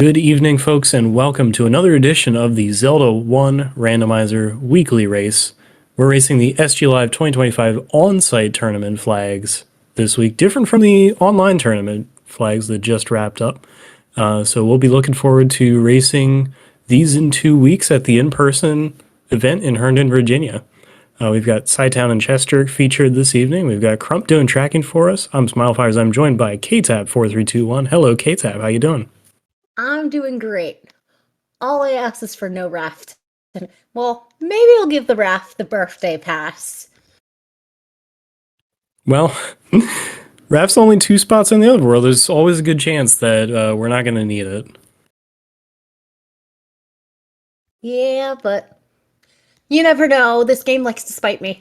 Good evening, folks, and welcome to another edition of the Zelda 1 Randomizer Weekly Race. We're racing the SGLive 2025 on-site tournament flags this week, different from the online tournament flags that just wrapped up. So we'll be looking forward to racing these in 2 weeks at the in-person event in Herndon, Virginia. We've got Scytown and Chester featured this evening. We've got Crump doing tracking for us. I'm Smilefires. I'm joined by KTAB4321. Hello, KTAB. How you doing? I'm doing great. All I ask is for no raft. And, well, maybe I'll give the raft the birthday pass. Well, Raft's only 2 spots in the other world. There's always a good chance that we're not going to need it. Yeah, but you never know. This game likes to spite me.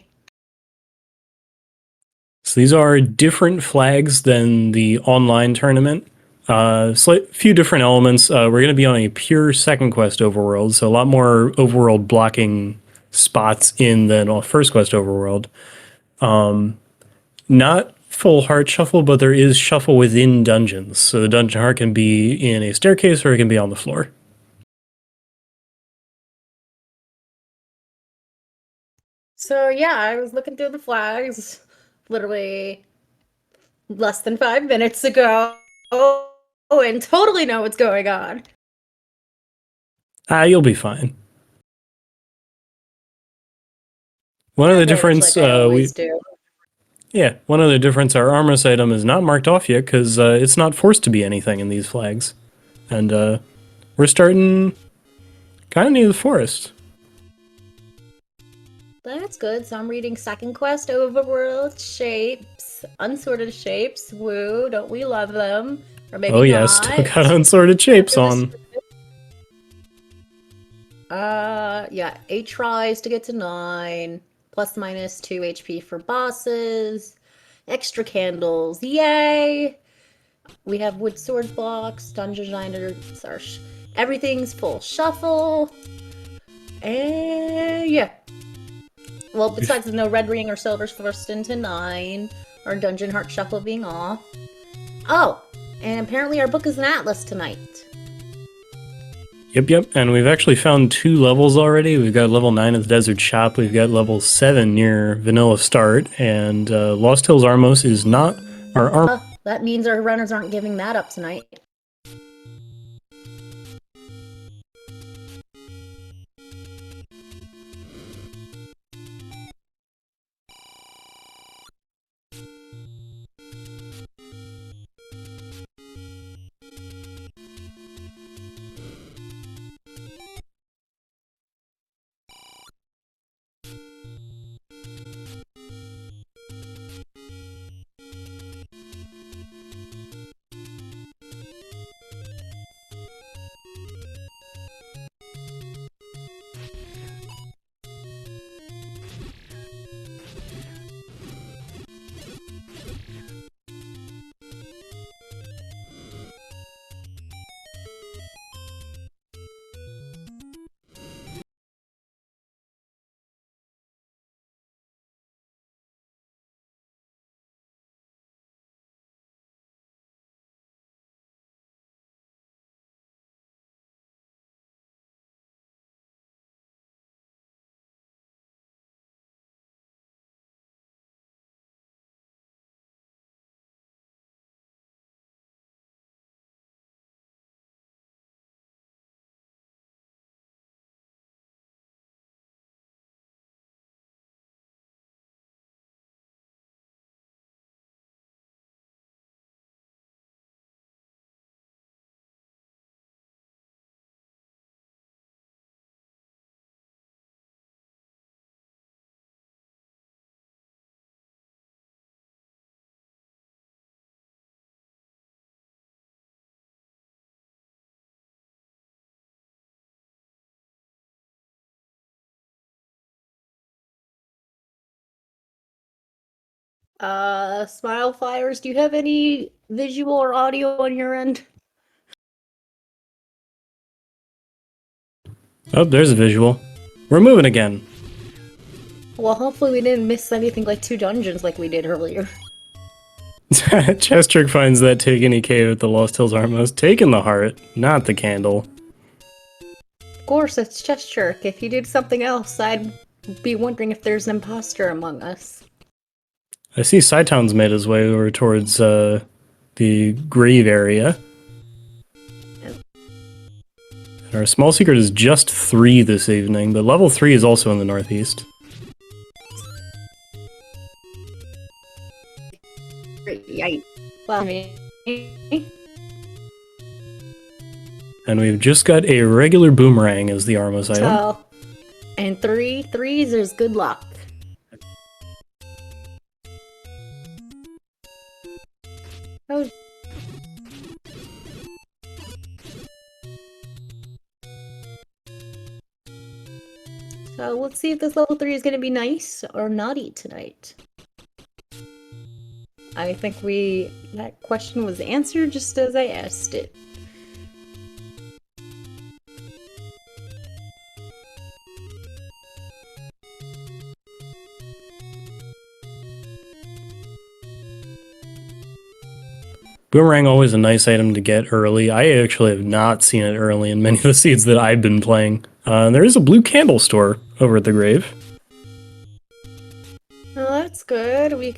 So these are different flags than the online tournament. Few different elements. We're going to be on a pure second quest overworld, so a lot more overworld blocking spots in than first quest overworld. Not full heart shuffle, but there is shuffle within dungeons. So the dungeon heart can be in a staircase or it can be on the floor. So yeah, I was looking through the flags literally less than 5 minutes ago. And totally know what's going on. You'll be fine. One of the difference like I always do. Yeah, one other difference, our armor's item is not marked off yet because it's not forced to be anything in these flags. And we're starting kind of near the forest. That's good. So I'm reading Second Quest Overworld Shapes, Unsorted Shapes. Woo, don't we love them? Or maybe Oh yeah, not. still got unsorted shapes on. Yeah, 8 tries to get to 9. Plus minus 2 HP for bosses. Extra candles, yay! We have wood sword blocks, dungeon designer, everything's full shuffle. And yeah. Well, besides the no red ring or silver's forced into 9, or dungeon heart shuffle being off. Oh, and apparently our book is an atlas tonight. Yep, and we've actually found 2 levels already. We've got level 9 at the Desert Shop, we've got level 7 near Vanilla Start, and Lost Hills Armos is not our armor. That means our runners aren't giving that up tonight. Smile Fires, do you have any visual or audio on your end? Oh, there's a visual. We're moving again. Well, hopefully we didn't miss anything like 2 dungeons like we did earlier. Chestrick finds that take any cave at the Lost Hills Armos. Taking the heart, not the candle. Of course, it's Cheshire. If you did something else, I'd be wondering if there's an imposter among us. I see Scytown's made his way over towards the grave area. And our small secret is just 3 this evening, but level 3 is also in the northeast. Yikes. Well, me. And we've just got a regular boomerang as the Armos item. So, and 3 threes, there's good luck. Oh. So let's see if this level 3 is going to be nice or naughty tonight. I think that question was answered just as I asked it. Boomerang always a nice item to get early. I actually have not seen it early in many of the seeds that I've been playing. There is a blue candle store over at the grave. Oh, that's good. We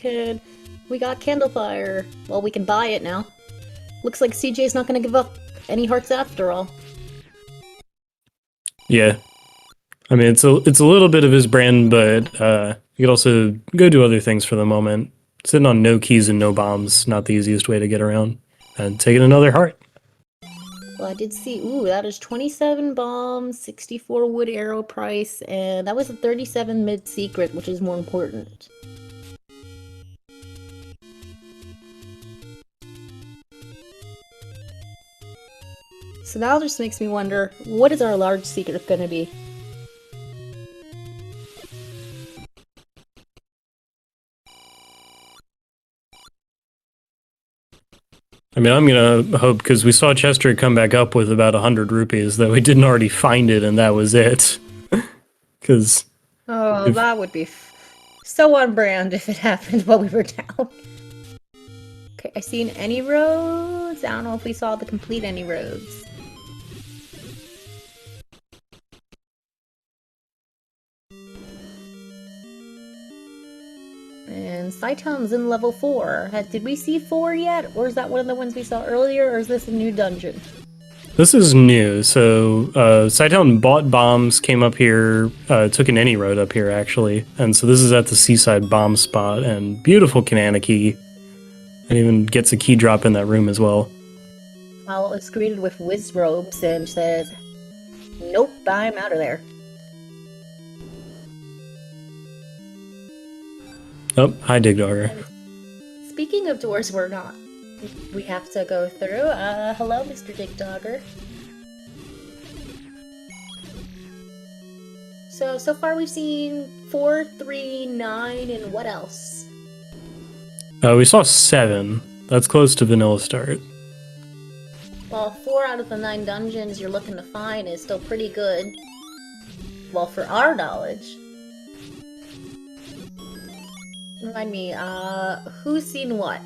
got Candlefire. Well, we can buy it now. Looks like CJ's not gonna give up any hearts after all. Yeah. I mean, it's a little bit of his brand, but you could also go do other things for the moment. Sitting on no keys and no bombs, not the easiest way to get around. And taking another heart. Well, I did see, ooh, that is 27 bombs, 64 wood arrow price, and that was a 37 mid secret, which is more important. So now this makes me wonder, what is our large secret gonna be? I mean, I'm gonna hope, because we saw Chester come back up with about 100 rupees, that we didn't already find it and that was it. Because... Oh, that would be so on brand if it happened while we were down. Okay, I seen any roads? I don't know if we saw the complete any roads. And Scytown's in level 4. Did we see 4 yet? Or is that one of the ones we saw earlier? Or is this a new dungeon? This is new. So, Scytown bought bombs, came up here, took an any road up here, actually. And so this is at the seaside bomb spot, and beautiful Kanana key. And even gets a key drop in that room as well. Well, it's greeted with whiz robes and says, nope, I'm out of there. Oh, hi, Dig Dogger. Speaking of doors we have to go through. Hello, Mr. Dig Dogger. So far we've seen 4, 3, 9, and what else? We saw 7. That's close to vanilla start. Well, 4 out of the 9 dungeons you're looking to find is still pretty good. Well, for our knowledge. Remind me, who's seen what?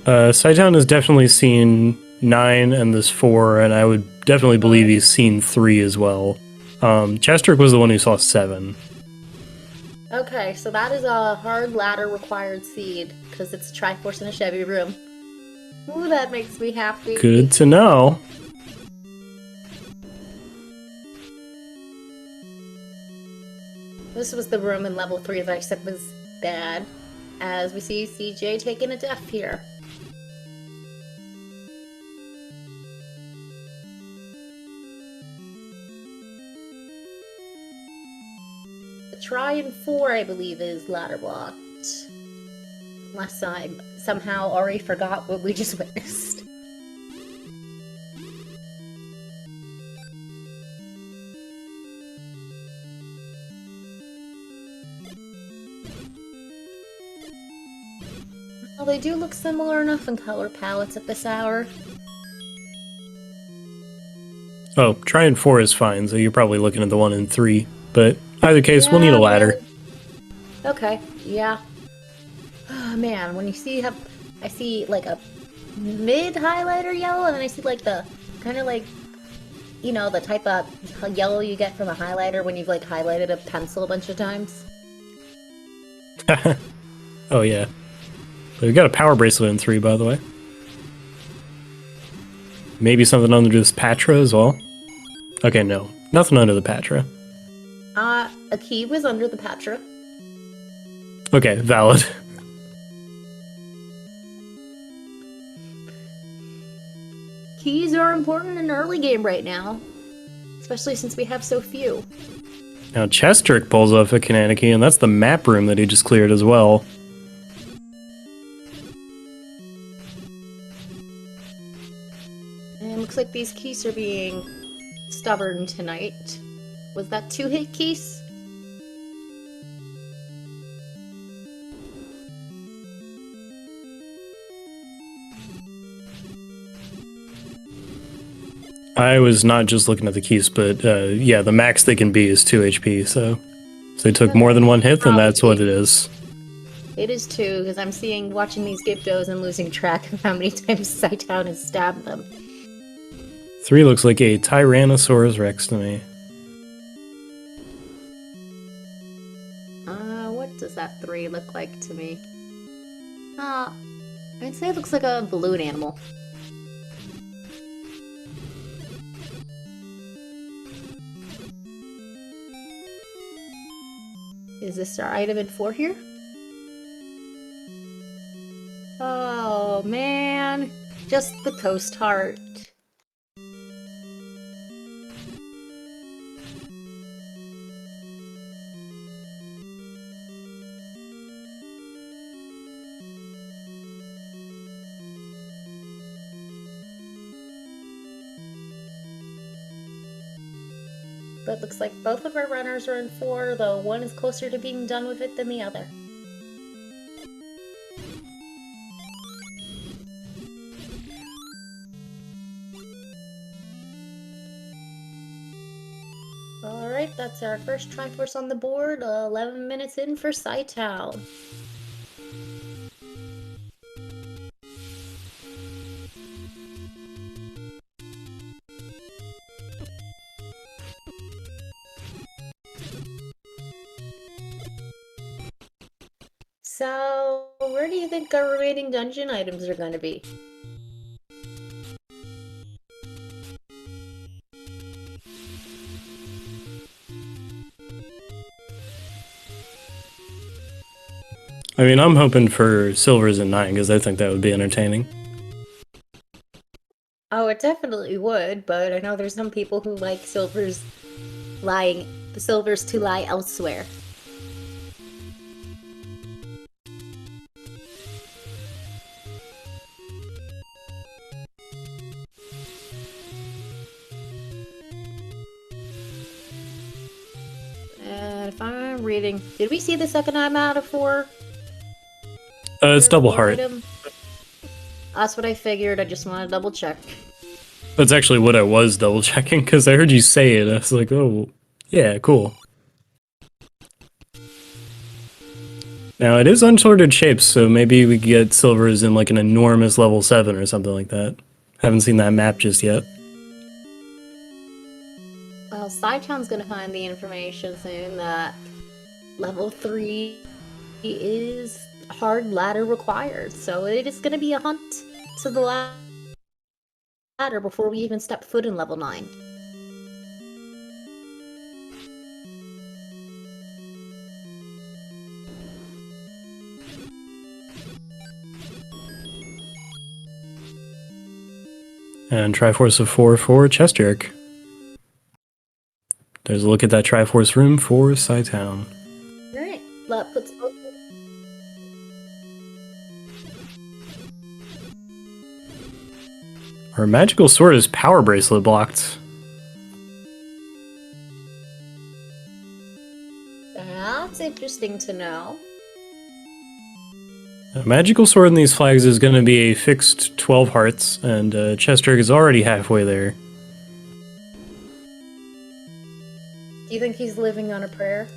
Scytown has definitely seen 9 and this 4, and I would definitely believe he's seen 3 as well. Chestrick was the one who saw 7. Okay, so that is a hard ladder required seed, because it's a Triforce in a Chevy room. Ooh, that makes me happy. Good to know. This was the room in level 3 that I said was bad, as we see CJ taking a death here. The try and 4, I believe, is ladder blocked. Unless I somehow already forgot what we just witnessed. Well, they do look similar enough in color palettes at this hour. Oh, try and 4 is fine, so you're probably looking at the 1 and 3. But either case, we'll need a ladder. Okay, yeah. Oh man, when you see I see like a mid highlighter yellow, and then I see like the kind of like, you know, the type of yellow you get from a highlighter when you've like highlighted a pencil a bunch of times. Oh yeah. But we got a power bracelet in 3, by the way. Maybe something under this Patra as well. Okay, no. Nothing under the Patra. A key was under the Patra. Okay, valid. Keys are important in early game right now. Especially since we have so few. Now Chestrick pulls off a Canana key, and that's the map room that he just cleared as well. And it looks like these keys are being stubborn tonight. Was that 2-hit keys? I was not just looking at the keys, but yeah, the max they can be is 2 HP, so if they took more than 1 hit, then that's what it is. It is 2, because I'm watching these Gyptos and losing track of how many times Scytown has stabbed them. 3 looks like a Tyrannosaurus Rex to me. What does that 3 look like to me? I'd say it looks like a balloon animal. Is this our item in 4 here? Oh man, just the coast heart. But looks like both of our runners are in 4, though one is closer to being done with it than the other. Alright, that's our first Triforce on the board, 11 minutes in for Scytown. So, where do you think our remaining dungeon items are going to be? I mean, I'm hoping for silvers and 9, because I think that would be entertaining. Oh, it definitely would, but I know there's some people who like silvers to lie elsewhere. And if I'm reading, did we see the second item out of 4? It's double heart. That's what I figured, I just want to double check. That's actually what I was double checking, because I heard you say it. I was like, oh, yeah, cool. Now, it is unsorted shapes, so maybe we could get silvers in like an enormous level 7 or something like that. Haven't seen that map just yet. Well, Scytown's gonna find the information soon that level 3 is hard ladder required, so it is gonna be a hunt to the ladder before we even step foot in level 9. And Triforce of 4 for Chestrick. There's a look at that Triforce room for Scytown. Alright, that puts both. Our magical sword is power bracelet blocked. That's interesting to know. A magical sword in these flags is going to be a fixed 12 hearts, and Chestrick is already halfway there. Do you think he's living on a prayer?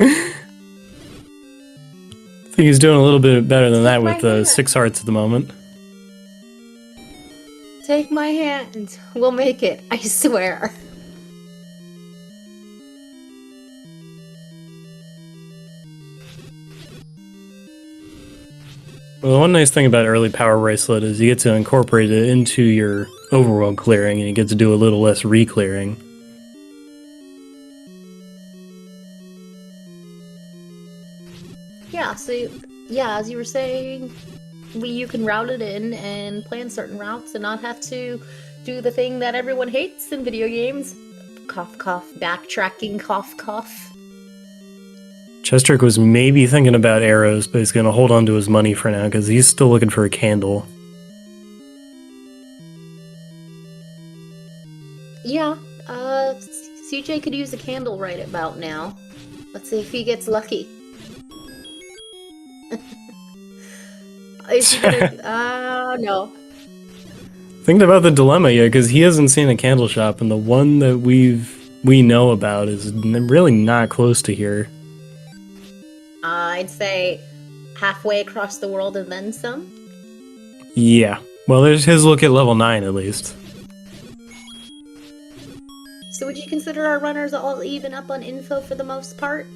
I think he's doing a little bit better than that with hand. 6 hearts at the moment. Take my hand. We'll make it, I swear. Well, the one nice thing about early Power Bracelet is you get to incorporate it into your overworld clearing, and you get to do a little less re-clearing. Yeah, so, yeah, as you were saying, you can route it in and plan certain routes and not have to do the thing that everyone hates in video games. Cough, cough, backtracking, cough, cough. Chestrick was maybe thinking about arrows, but he's going to hold on to his money for now because he's still looking for a candle. Yeah, CJ could use a candle right about now. Let's see if he gets lucky. Is he gonna, no. Thinking about the dilemma, yeah, because he hasn't seen a candle shop, and the one that we know about is really not close to here. I'd say halfway across the world and then some. Yeah. Well, there's his look at level 9, at least. So would you consider our runners all even up on info for the most part?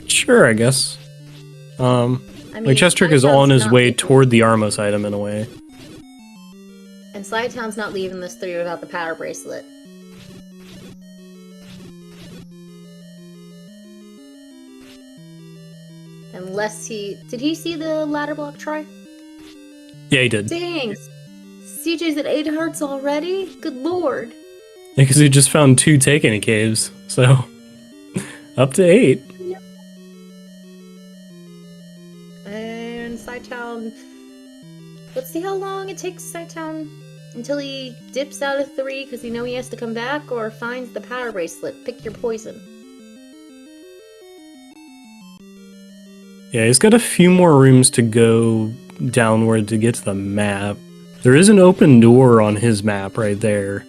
Sure, I guess. I mean, like, Chestrick is on his way toward the Armos item, in a way. And Side-Town's not leaving this through without the power bracelet. Unless he... Did he see the ladder block try? Yeah, he did. Dang! CJ's at 8 hearts already? Good lord! Yeah, because he just found 2 Taken caves, so... up to 8. Yep. And Side-Town... Let's see how long it takes Side-Town until he dips out of 3 because you know he has to come back, or finds the power bracelet. Pick your poison. Yeah, he's got a few more rooms to go downward to get to the map. There is an open door on his map right there.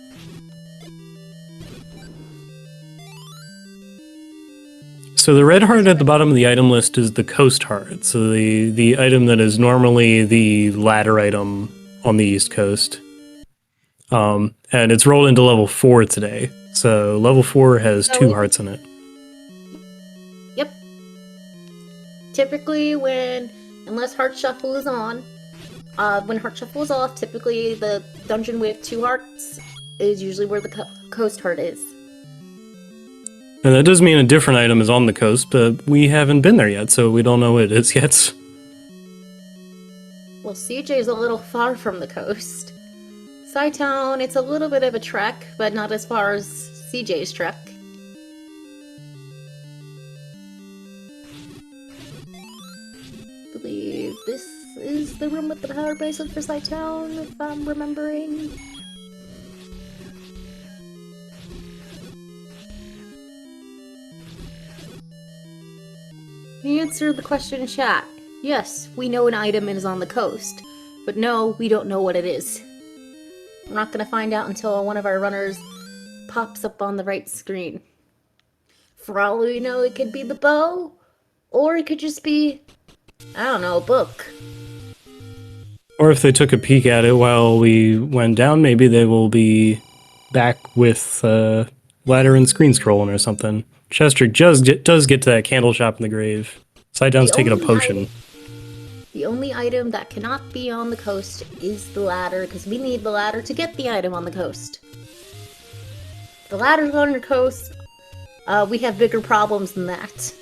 So the red heart at the bottom of the item list is the coast heart. So the item that is normally the ladder item on the East Coast. And it's rolled into level 4 today. So level 4 has 2 hearts in it. Yep. Typically unless Heart Shuffle is on, when Heart Shuffle is off, typically the dungeon with 2 hearts is usually where the coast heart is. And that does mean a different item is on the coast, but we haven't been there yet, so we don't know what it is yet. Well, CJ is a little far from the coast. Side-Town, it's a little bit of a trek, but not as far as CJ's trek. I believe this is the room with the power bracelet for Side-Town, if I'm remembering. Answer the question in chat. Yes, we know an item is on the coast, but no, we don't know what it is. We're not gonna find out until one of our runners pops up on the right screen. For all we know, it could be the bow, or it could just be, I don't know, a book. Or if they took a peek at it while we went down, maybe they will be back with ladder and screen scrolling or something. Chestrick does get to that candle shop in the grave. Side-Down's taking a potion. The only item that cannot be on the coast is the ladder, because we need the ladder to get the item on the coast. If the ladder's on the coast, we have bigger problems than that.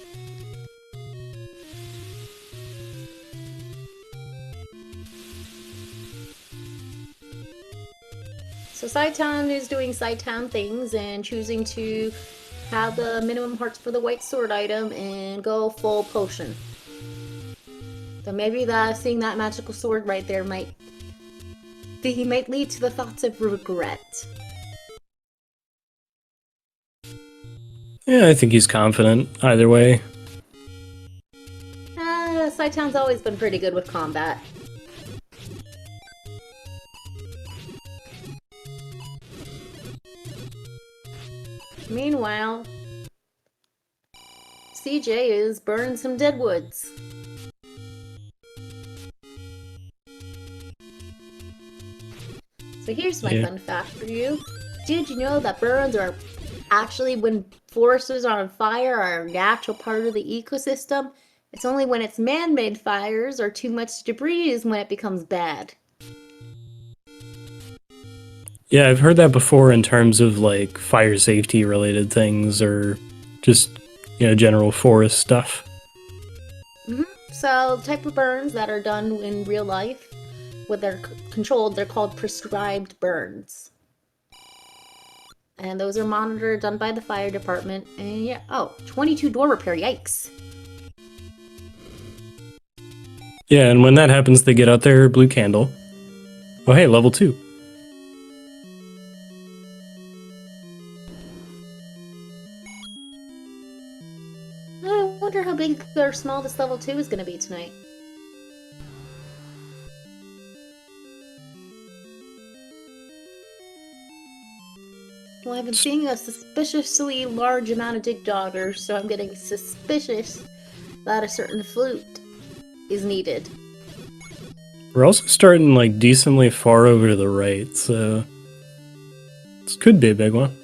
So Side-Town is doing Side-Town things and choosing to have the minimum hearts for the white sword item and go full potion. So maybe seeing that magical sword right there might lead to the thoughts of regret. Yeah, I think he's confident either way. Side-Town's always been pretty good with combat. Meanwhile, CJ is burning some deadwoods. So here's my fun fact for you. Did you know that burns are actually, when forests are on fire, are a natural part of the ecosystem? It's only when it's man-made fires or too much debris is when it becomes bad. Yeah, I've heard that before in terms of like fire safety related things or just, general forest stuff. So the type of burns that are done in real life, when they're controlled, they're called prescribed burns. And those are monitored, done by the fire department. And yeah, 22 door repair, yikes. Yeah, and when that happens, they get out their blue candle. Oh, hey, level 2. I wonder how big or small this level 2 is going to be tonight. Well, I've been seeing a suspiciously large amount of dig doggers, so I'm getting suspicious that a certain flute is needed. We're also starting like decently far over to the right, so this could be a big one.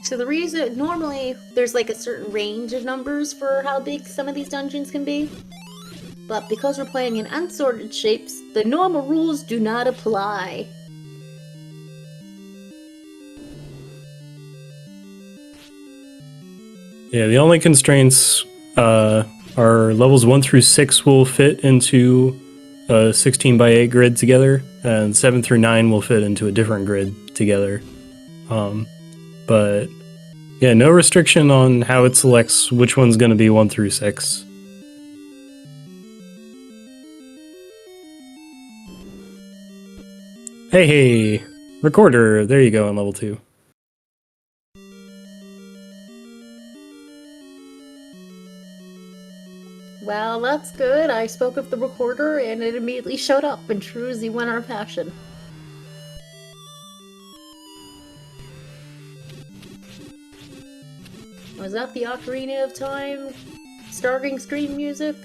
So the reason, normally there's like a certain range of numbers for how big some of these dungeons can be, but because we're playing in unsorted shapes, the normal rules do not apply. Yeah, the only constraints are levels 1 through 6 will fit into a 16 by 8 grid together, and 7 through 9 will fit into a different grid together. But yeah, no restriction on how it selects which one's going to be 1 through 6. Hey, recorder, there you go on level 2. Well, that's good. I spoke with the recorder and it immediately showed up, and true as you won our passion. Was that the Ocarina of Time starting screen music?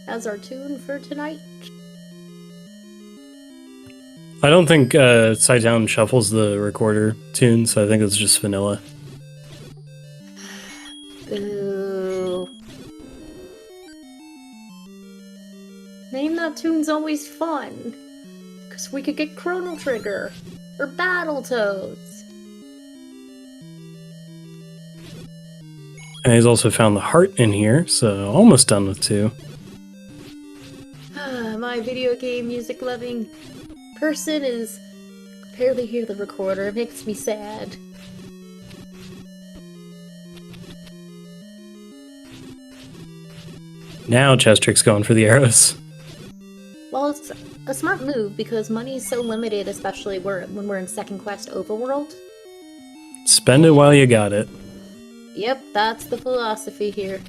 As our tune for tonight? I don't think Sightdown shuffles the recorder tune, so I think it's just vanilla. Boo. Name That Tune's always fun. Because we could get Chrono Trigger. Or Battletoads. And he's also found the heart in here, so almost done with 2. My video game music loving person is barely hear the recorder. It makes me sad. Now Chestrick's going for the arrows. Well, it's a smart move because money is so limited, especially when we're in Second Quest Overworld. Spend it while you got it. Yep, that's the philosophy here.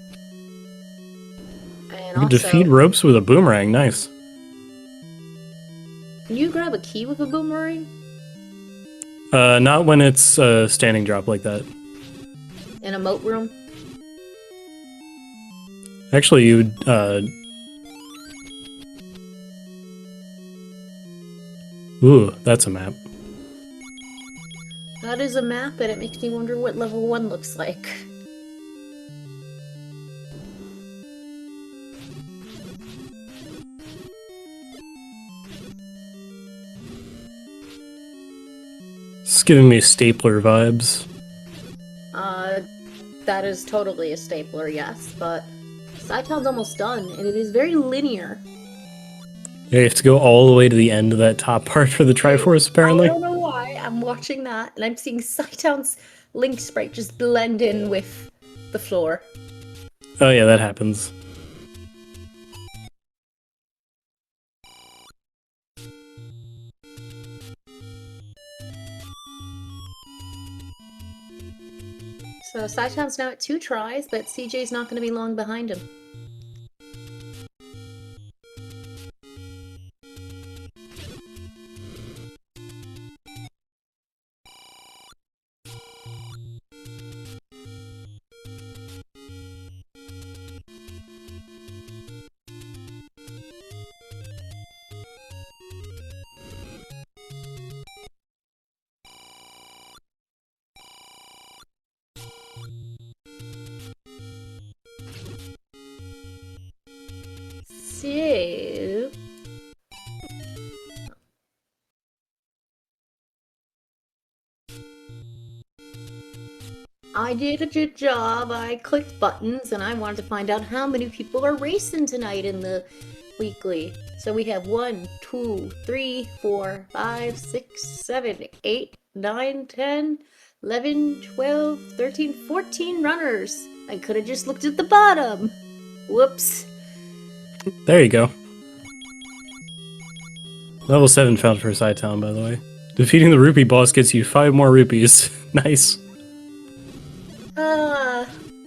And You also, defeat ropes with a boomerang, nice. can you grab a key with a boomerang? Not when it's a standing drop like that. In a moat room? Actually, you would, Ooh, that's a map. That is a map, and it makes me wonder what level 1 looks like. It's giving me stapler vibes. That is totally a stapler, yes, but Sci-Town's almost done, and it is very linear. Yeah, you have to go all the way to the end of that top part for the Triforce, apparently. I don't know why. I'm watching that, and I'm seeing Sci-Town's Link sprite just blend in with the floor. Oh yeah, that happens. So Sci-Town's now at 2 tries, but CJ's not going to be long behind him. So... I did a good job. I clicked buttons and I wanted to find out how many people are racing tonight in the weekly. So we have 1, 2, 3, 4, 5, 6, 7, 8, 9, 10, 11, 12, 13, 14 runners. I could have just looked at the bottom. Whoops. There you go. Level 7 found for Saitown, by the way. Defeating the rupee boss gets you 5 more rupees. Nice.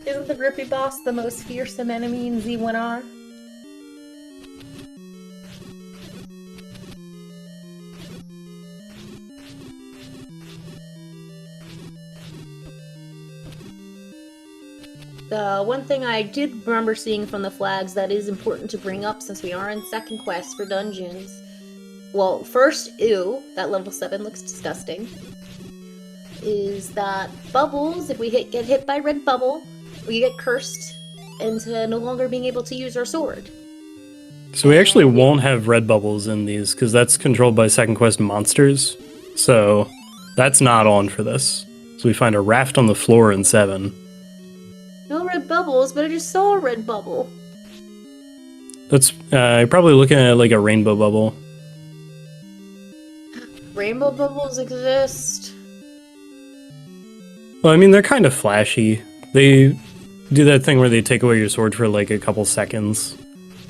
Isn't the rupee boss the most fearsome enemy in Z1R? The one thing I did remember seeing from the flags that is important to bring up since we are in second quest for dungeons. Well, first, ew, that level 7 looks disgusting. Is that bubbles, if we get hit by red bubble, we get cursed into no longer being able to use our sword. So we actually won't have red bubbles in these, because that's controlled by second quest monsters. So that's not on for this. So we find a raft on the floor in 7. No red bubbles, but I just saw a red bubble. That's you're probably looking at like a rainbow bubble. Rainbow bubbles exist. Well, I mean, they're kind of flashy. They do that thing where they take away your sword for like a couple seconds,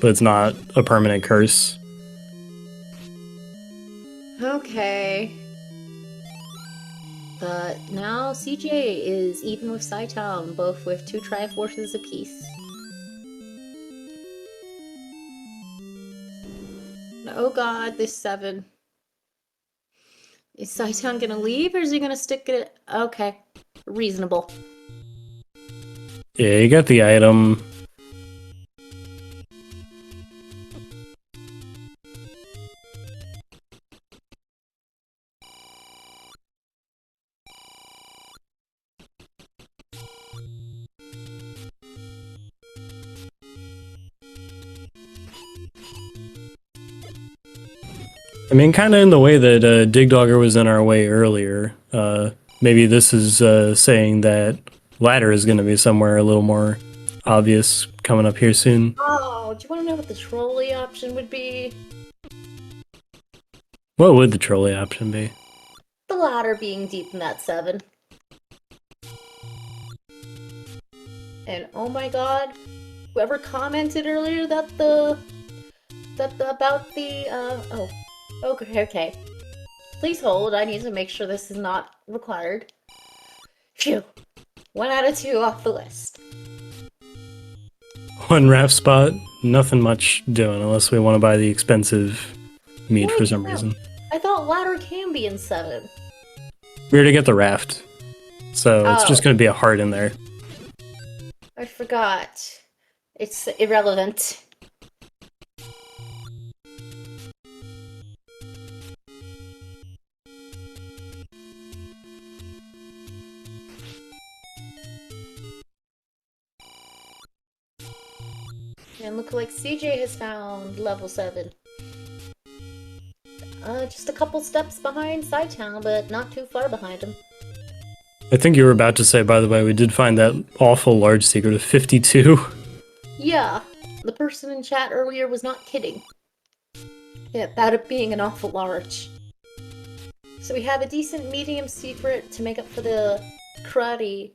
but it's not a permanent curse. Okay. But now CJ is even with Saitown, both with 2 Triforces apiece. Oh god, this 7. Is Saitown gonna leave or is he gonna stick it? Okay. Reasonable. Yeah, you got the item. I mean, kind of in the way that Dig Dogger was in our way earlier. Maybe this is saying that ladder is going to be somewhere a little more obvious coming up here soon. Oh, do you want to know what the trolley option would be? What would the trolley option be? The ladder being deep in that 7. And oh my god, whoever commented earlier that okay. Please hold, I need to make sure this is not required. Phew. 1 out of 2 off the list. One raft spot, nothing much doing unless we want to buy the expensive meat for some reason. I thought ladder can be in 7. We already get the raft, so it's just going to be a heart in there. I forgot. It's irrelevant. And look like CJ has found level 7. Just a couple steps behind Saitown, but not too far behind him. I think you were about to say, by the way, we did find that awful large secret of 52. Yeah, the person in chat earlier was not kidding. Yeah, about it being an awful large. So we have a decent medium secret to make up for the cruddy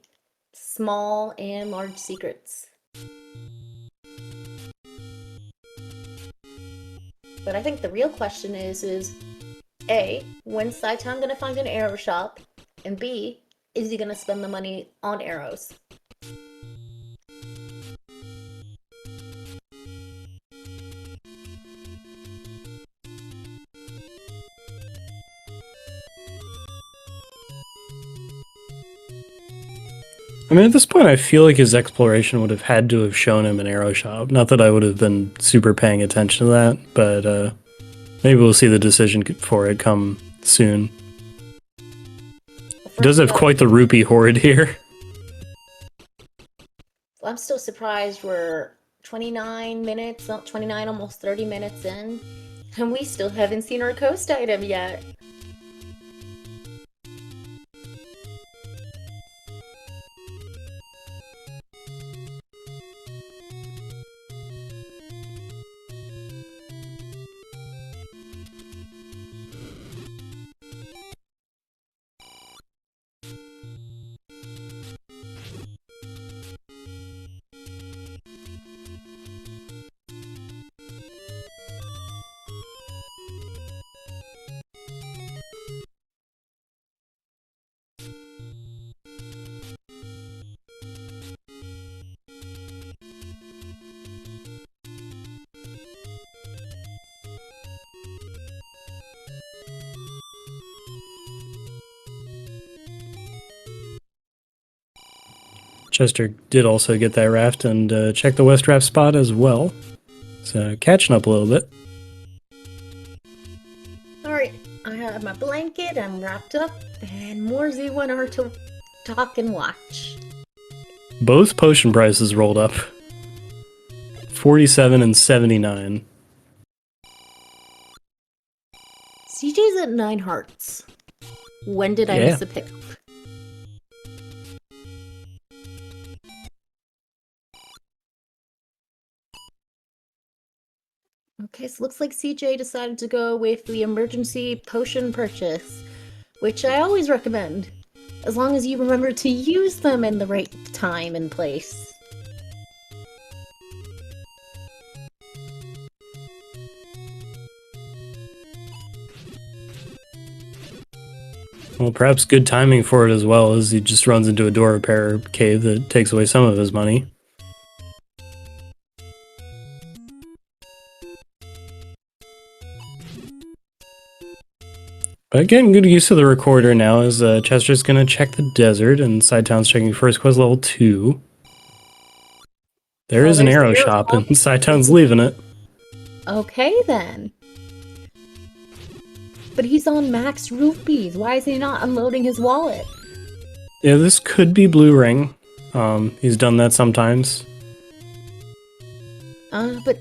small and large secrets. But I think the real question is A, when's Saitown gonna find an arrow shop? And B, is he gonna spend the money on arrows? I mean, at this point, I feel like his exploration would have had to have shown him an arrow shop. Not that I would have been super paying attention to that, but maybe we'll see the decision for it come soon. He does have quite the rupee hoard here. I'm still surprised we're 29 minutes, not 29, almost 30 minutes in, and we still haven't seen our coast item yet. Chester did also get that raft and check the west raft spot as well. So catching up a little bit. Alright, I have my blanket, I'm wrapped up, and more Z1R to talk and watch. Both potion prices rolled up. 47 and 79. CJ's at 9 hearts. When did I Yeah. miss a pick? Okay, so looks like CJ decided to go with the emergency potion purchase, which I always recommend, as long as you remember to use them in the right time and place. Well, perhaps good timing for it as well, as he just runs into a door repair cave that takes away some of his money. But again, good use of the recorder now, as Chester's going to check the desert, and Sidetown's checking first quest level 2. There Oh, is an there's the arrow arrow shop, shop. and Sidetown's leaving it. Okay then. But he's on max rupees. Why is he not unloading his wallet? Yeah, this could be Blue Ring. He's done that sometimes. But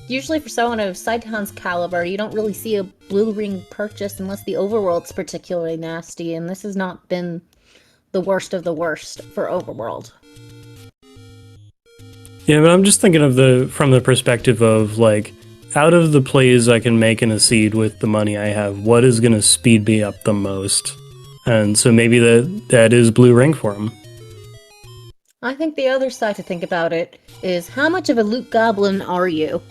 usually for someone of Sidetown's caliber, you don't really see a blue ring purchase unless the overworld's particularly nasty, and this has not been the worst of the worst for overworld. Yeah, but I'm just thinking of from the perspective of, like, out of the plays I can make in a seed with the money I have, what is going to speed me up the most? And so maybe that is Blue Ring for him. I think the other side to think about it is, how much of a loot goblin are you?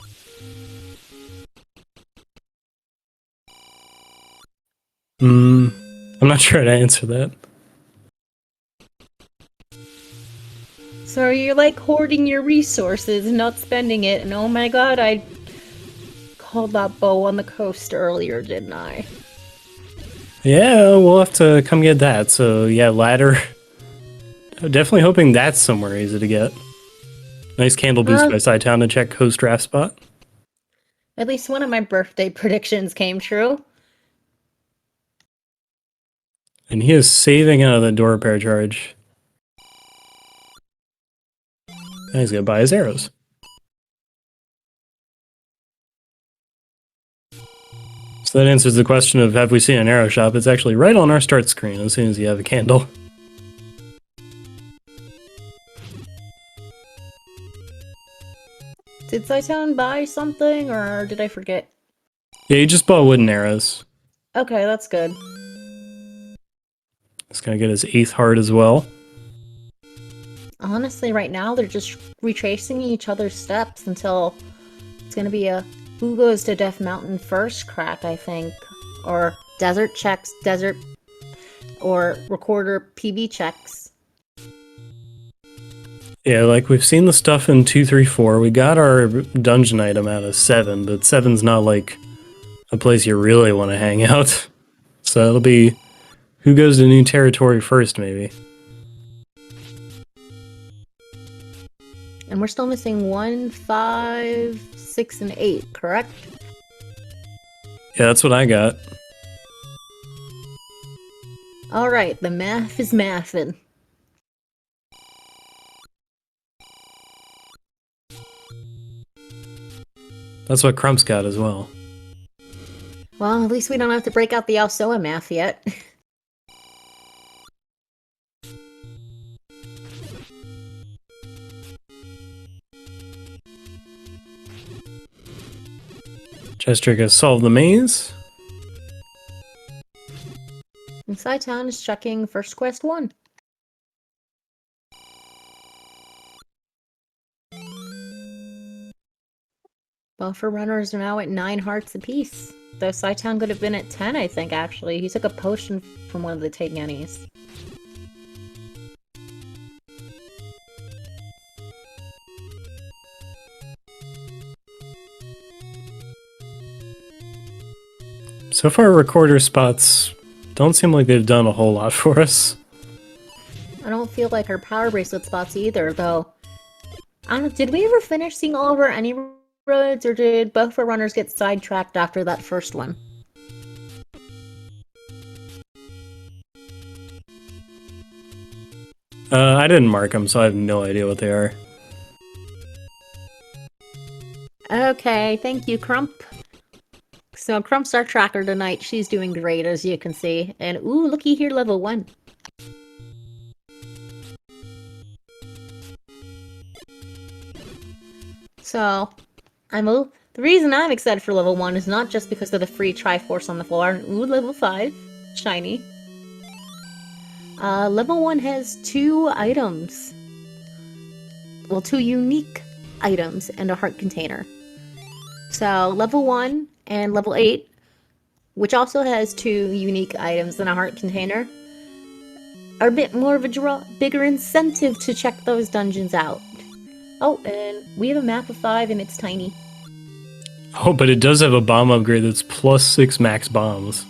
I'm not sure how to answer that. So are you like hoarding your resources and not spending it? And oh my god, I called that bow on the coast earlier, didn't I? Yeah, we'll have to come get that. So yeah, ladder. Definitely hoping that's somewhere easy to get. Nice candle boost by Sidetown to check coast draft spot. At least one of my birthday predictions came true. And he is saving out of the door repair charge. And he's gonna buy his arrows. So that answers the question of, have we seen an arrow shop? It's actually right on our start screen as soon as you have a candle. Did Sidetown buy something, or did I forget? Yeah, he just bought wooden arrows. Okay, that's good. He's gonna get his 8th heart as well. Honestly, right now they're just retracing each other's steps until it's gonna be a who goes to Death Mountain first crack, I think. Or desert checks, desert, or recorder PB checks. Yeah, like we've seen the stuff in 2, 3, 4. We got our dungeon item out of 7, but 7's not like a place you really want to hang out. So it'll be who goes to new territory first, maybe. And we're still missing 1, 5, 6, and 8, correct? Yeah, that's what I got. Alright, the math is mathin'. That's what Crump's got as well. Well, at least we don't have to break out the Alsoa math yet. Chestrick has solved the maze. And Sci-Town is checking first quest 1. Buffer runners are now at 9 hearts apiece. Though Sci-Town could have been at 10, I think, actually. He took a potion from one of the Tagannies. So far, recorder spots don't seem like they've done a whole lot for us. I don't feel like our power bracelet spots either, though. I don't know, did we ever finish seeing all of our any roads, or did buffer runners get sidetracked after that first one? I didn't mark them, so I have no idea what they are. Okay, thank you, Crump. So Crump's our tracker tonight. She's doing great, as you can see. And ooh, looky here, level 1. So, the reason I'm excited for level 1 is not just because of the free Triforce on the floor. Ooh, level 5. Shiny. Level 1 has 2 items. Well, 2 unique items and a heart container. So, level 1 and level 8, which also has 2 unique items and a heart container, are a bit more of a bigger incentive to check those dungeons out. Oh, and we have a map of 5 and it's tiny. Oh, but it does have a bomb upgrade that's plus 6 max bombs.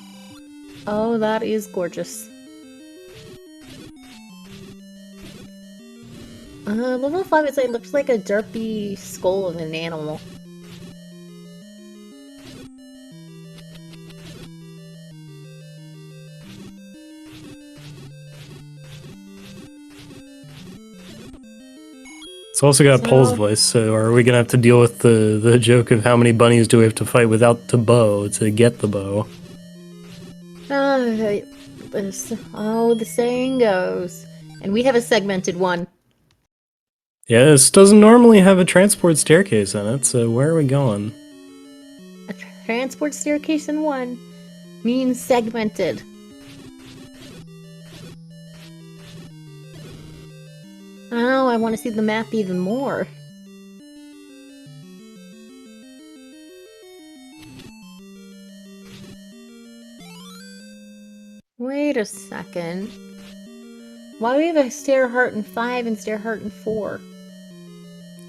Oh, that is gorgeous. Level 5, it looks like a derpy skull of an animal. It's also got Pole's voice, so are we gonna have to deal with the joke of how many bunnies do we have to fight without the bow to get the bow? The saying goes. And we have a segmented one. Yeah, this doesn't normally have a transport staircase in it, so where are we going? A transport staircase in 1 means segmented. Oh, I want to see the map even more. Wait a second. Why do we have a stair heart in 5 and stair heart in 4?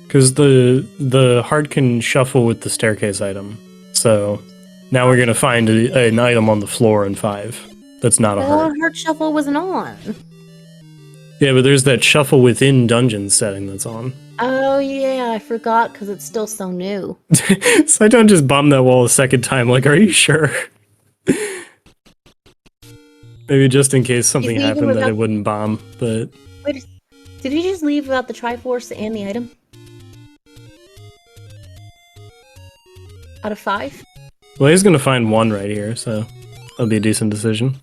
Because the heart can shuffle with the staircase item, so now we're gonna find an item on the floor in 5 that's not a heart. Heart shuffle wasn't on. Yeah, but there's that shuffle within dungeons setting that's on. Oh yeah, I forgot because it's still so new. So I don't just bomb that wall a second time, like, are you sure? Maybe just in case something happened that it wouldn't bomb, but... Wait, did he just leave without the Triforce and the item? Out of 5? Well, he's gonna find 1 right here, so that'll be a decent decision.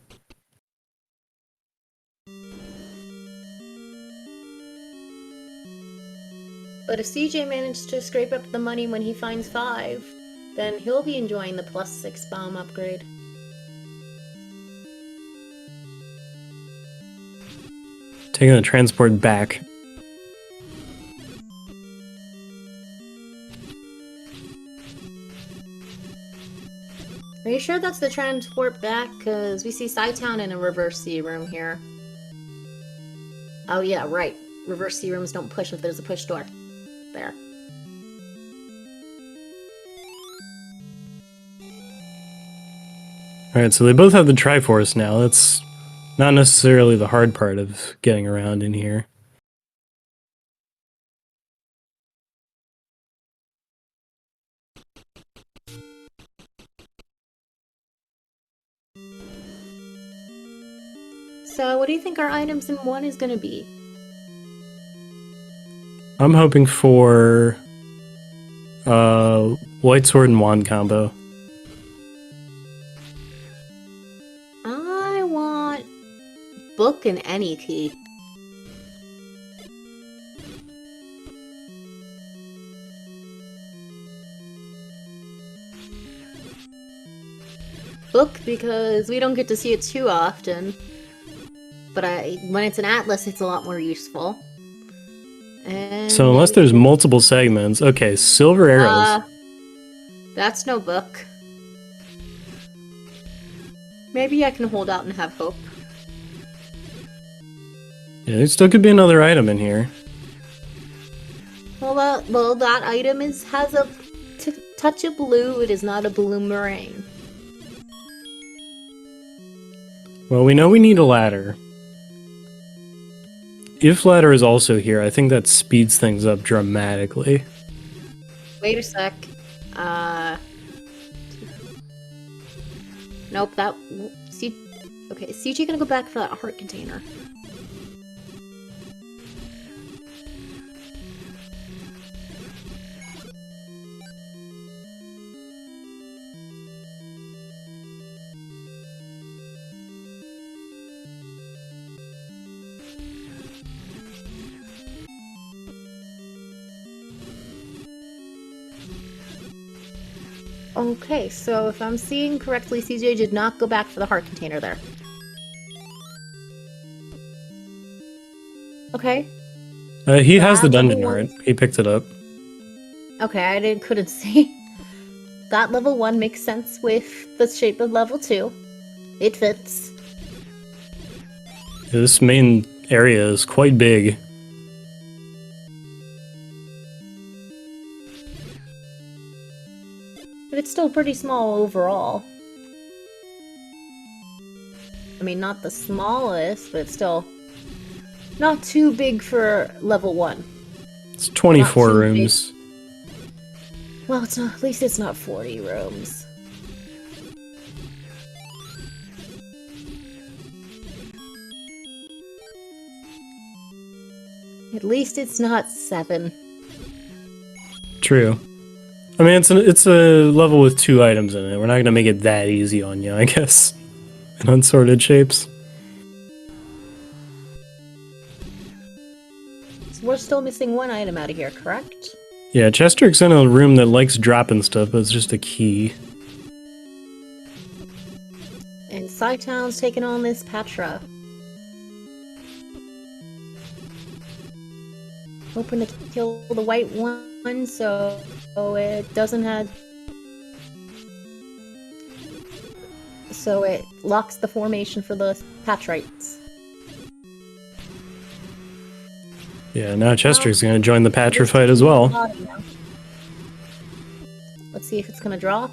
But if CJ managed to scrape up the money when he finds 5, then he'll be enjoying the plus 6 bomb upgrade. Taking the transport back. Are you sure that's the transport back? Because we see Sci-Town in a reverse C room here. Oh yeah, right. Reverse C rooms don't push if there's a push door. There. Alright, so they both have the Triforce now. That's not necessarily the hard part of getting around in here. So what do you think our items in 1 is going to be? I'm hoping for White sword and wand combo. I want book and any key. Book because we don't get to see it too often. But when it's an atlas, it's a lot more useful. And So unless there's multiple segments, okay, silver arrows. That's no book. Maybe I can hold out and have hope. Yeah, there still could be another item in here. Well, that item has a touch of blue. It is not a boomerang. Well, we know we need a ladder. If ladder is also here, I think that speeds things up dramatically. Wait a sec. Nope, okay, CG gonna go back for that heart container. Okay, so if I'm seeing correctly, CJ did not go back for the heart container there. Okay. He has the dungeon heart. He picked it up. Okay, I couldn't see. That level 1 makes sense with the shape of level 2. It fits. Yeah, this main area is quite big. But it's still pretty small overall. I mean, not the smallest, but it's still not too big for level 1. It's 24 rooms. Big. Well, it's not. At least it's not 40 rooms. At least it's not 7. True. I mean, it's a level with 2 items in it. We're not gonna make it that easy on you, I guess. In unsorted shapes. So we're still missing 1 item out of here, correct? Yeah, Chester's in a room that likes dropping stuff, but it's just a key. And Psytown's taking on this Patra. Hoping to kill the white one, so it doesn't have... So it locks the formation for the Patrites. Yeah, now Chester's gonna join the Patra fight as well. Let's see if it's gonna drop.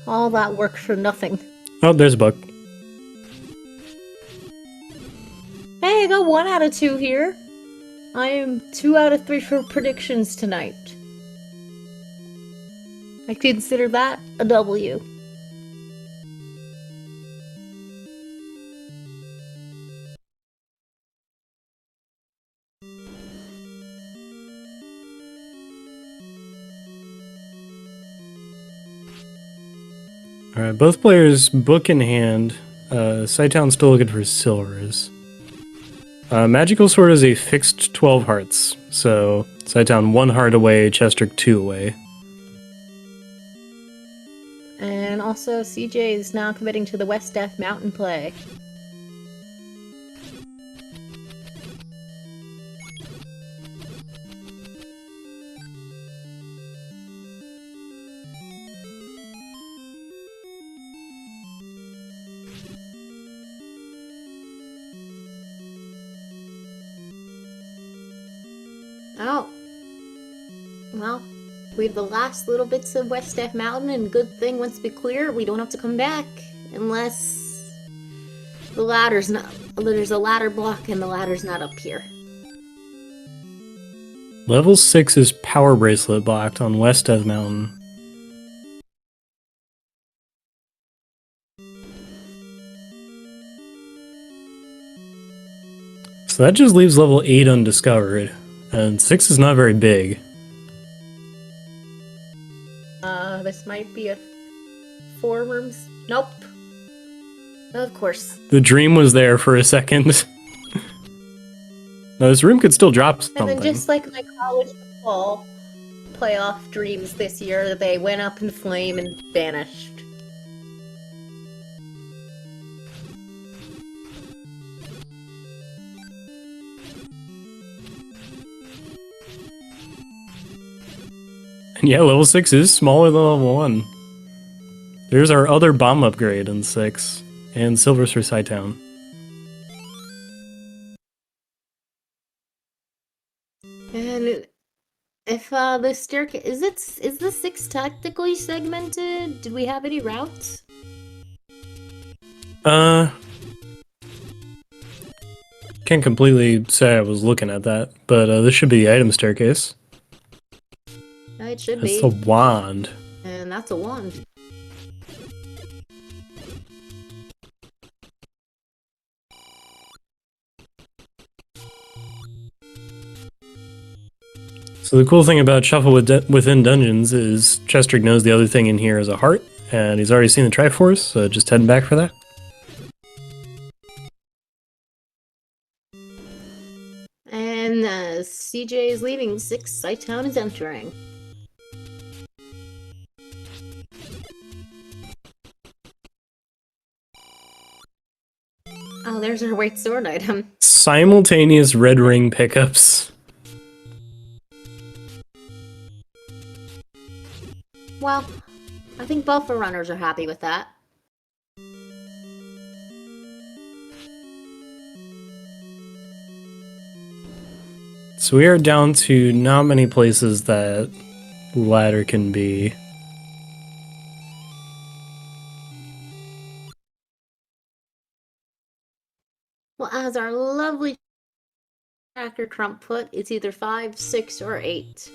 All that work for nothing. Oh, there's a buck. Hey, I got 1 out of 2 here. I am 2 out of 3 for predictions tonight. I consider that a W. Alright, both players book in hand. Psytown's still looking for silvers. Magical Sword is a fixed 12 hearts, so Psytown 1 heart away, Chester 2 away. And also, CJ is now committing to the West Death Mountain play. Oh. Well, we have the last little bits of West Death Mountain, and good thing once we clear, we don't have to come back. Unless the ladder's not... There's a ladder block and the ladder's not up here. Level 6 is Power Bracelet blocked on West Death Mountain. So that just leaves level 8 undiscovered, and 6 is not very big. this might be a 4 rooms. Nope. Of course. The dream was there for a second. No, this room could still drop something. And then just like my college football playoff dreams this year, they went up in flame and vanished. And yeah, level 6 is smaller than level 1. There's our other bomb upgrade in 6. And silvers for Scytown. And if the staircase is the 6 tactically segmented? Did we have any routes? Can't completely say I was looking at that, but this should be the item staircase. It should That's be. a wand. And that's a wand. So the cool thing about Shuffle Within Dungeons is Chestrick knows the other thing in here is a heart, and he's already seen the Triforce, so just heading back for that. And CJ is leaving, 6 Scytown is entering. Oh, there's our white sword item. Simultaneous red ring pickups. Well, I think both the runners are happy with that. So we are down to not many places that ladder can be. Well, as our lovely Tracker Trump put, it's either 5, 6, or 8.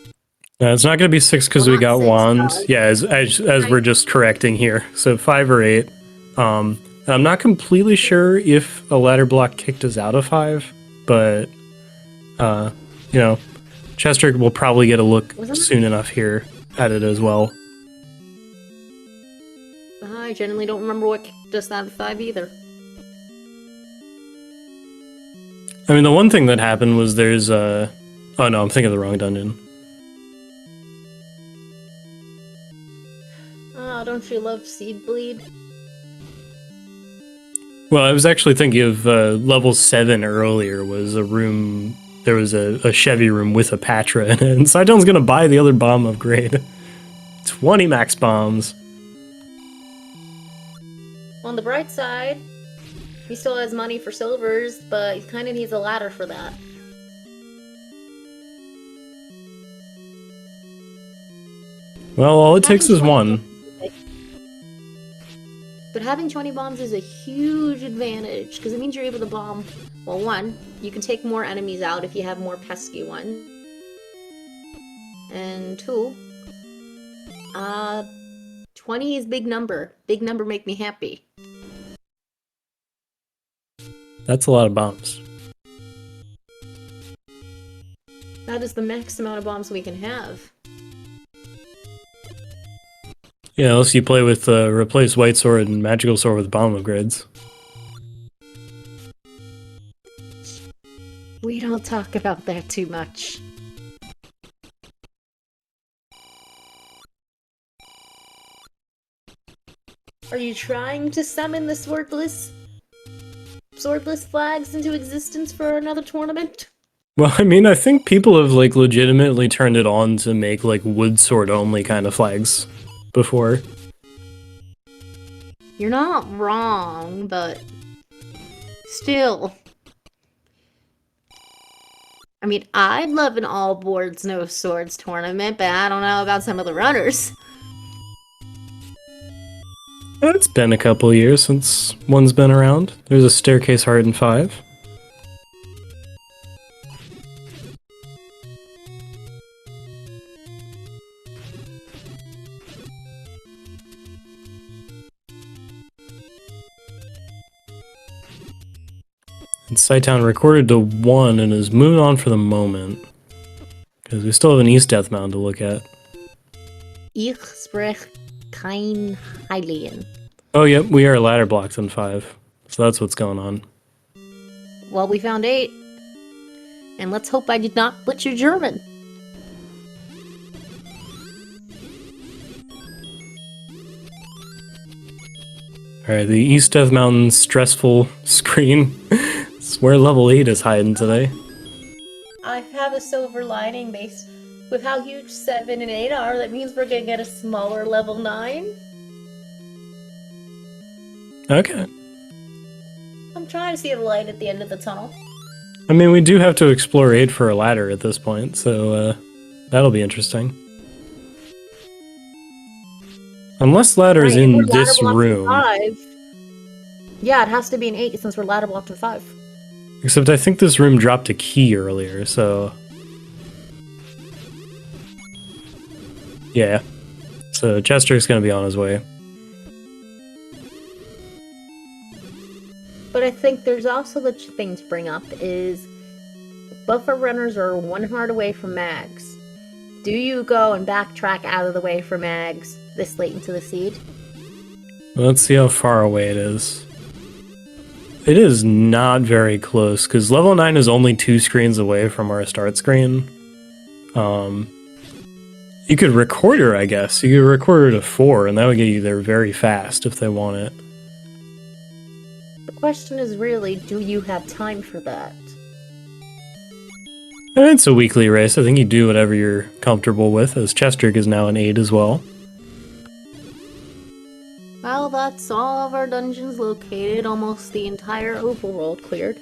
No, it's not going to be 6 because Well, we got not 6, wand. no. Yeah, as we're just correcting here. So 5 or 8. I'm not completely sure if a ladder block kicked us out of 5, but you know, Chestrick will probably get a look soon enough here at it as well. I generally don't remember what kicked us out of 5 either. I mean, the one thing that happened was there's oh no, I'm thinking of the wrong dungeon. Oh, don't you love Seed Bleed? Well, I was actually thinking of level 7 earlier was a room. There was a Chevy room with a Patra in it, and Scytown's gonna buy the other bomb upgrade. 20 max bombs. On the bright side, he still has money for silvers, but he kind of needs a ladder for that. Well, all it takes is 1. But having 20 bombs is a huge advantage, because it means you're able to bomb, well, 1, you can take more enemies out if you have more pesky ones. And 2, 20 is big number. Big number make me happy. That's a lot of bombs. That is the max amount of bombs we can have. Yeah, unless you play with replace White Sword and Magical Sword with bomb upgrades. We don't talk about that too much. Are you trying to summon the swordless flags into existence for another tournament? Well, I mean, I think people have like legitimately turned it on to make like wood sword only kind of flags before. You're not wrong, but still. I mean, I'd love an all boards, no swords tournament, but I don't know about some of the runners. It's been a couple years since one's been around. There's a staircase heart in 5. And Scytown recorded to 1 and is moving on for the moment. Because we still have an East Death Mound to look at. Ich sprech Kine Hylian. Oh, yep, we are ladder blocked in 5. So that's what's going on. Well, we found 8. And let's hope I did not butcher German. Alright, the East Death Mountain stressful screen. It's where level 8 is hiding today. I have a silver lining based with how huge 7 and 8 are. That means we're gonna get a smaller level 9. Okay. I'm trying to see the light at the end of the tunnel. I mean, we do have to explore 8 for a ladder at this point, so that'll be interesting. Unless ladder is in this room. Yeah, it has to be an 8 since we're ladder blocked in 5. Except I think this room dropped a key earlier, so... Yeah. So Chester's gonna be on his way. But I think there's also the thing to bring up is buffer runners are 1 heart away from mags. Do you go and backtrack out of the way for mags this late into the seed? Let's see how far away it is. It is not very close, because level 9 is only 2 screens away from our start screen. You could record her, I guess. You could record her to 4, and that would get you there very fast if they want it. The question is really, do you have time for that? And it's a weekly race. I think you do whatever you're comfortable with, as Chester is now an 8 as well. Well, that's all of our dungeons located, almost the entire overworld cleared.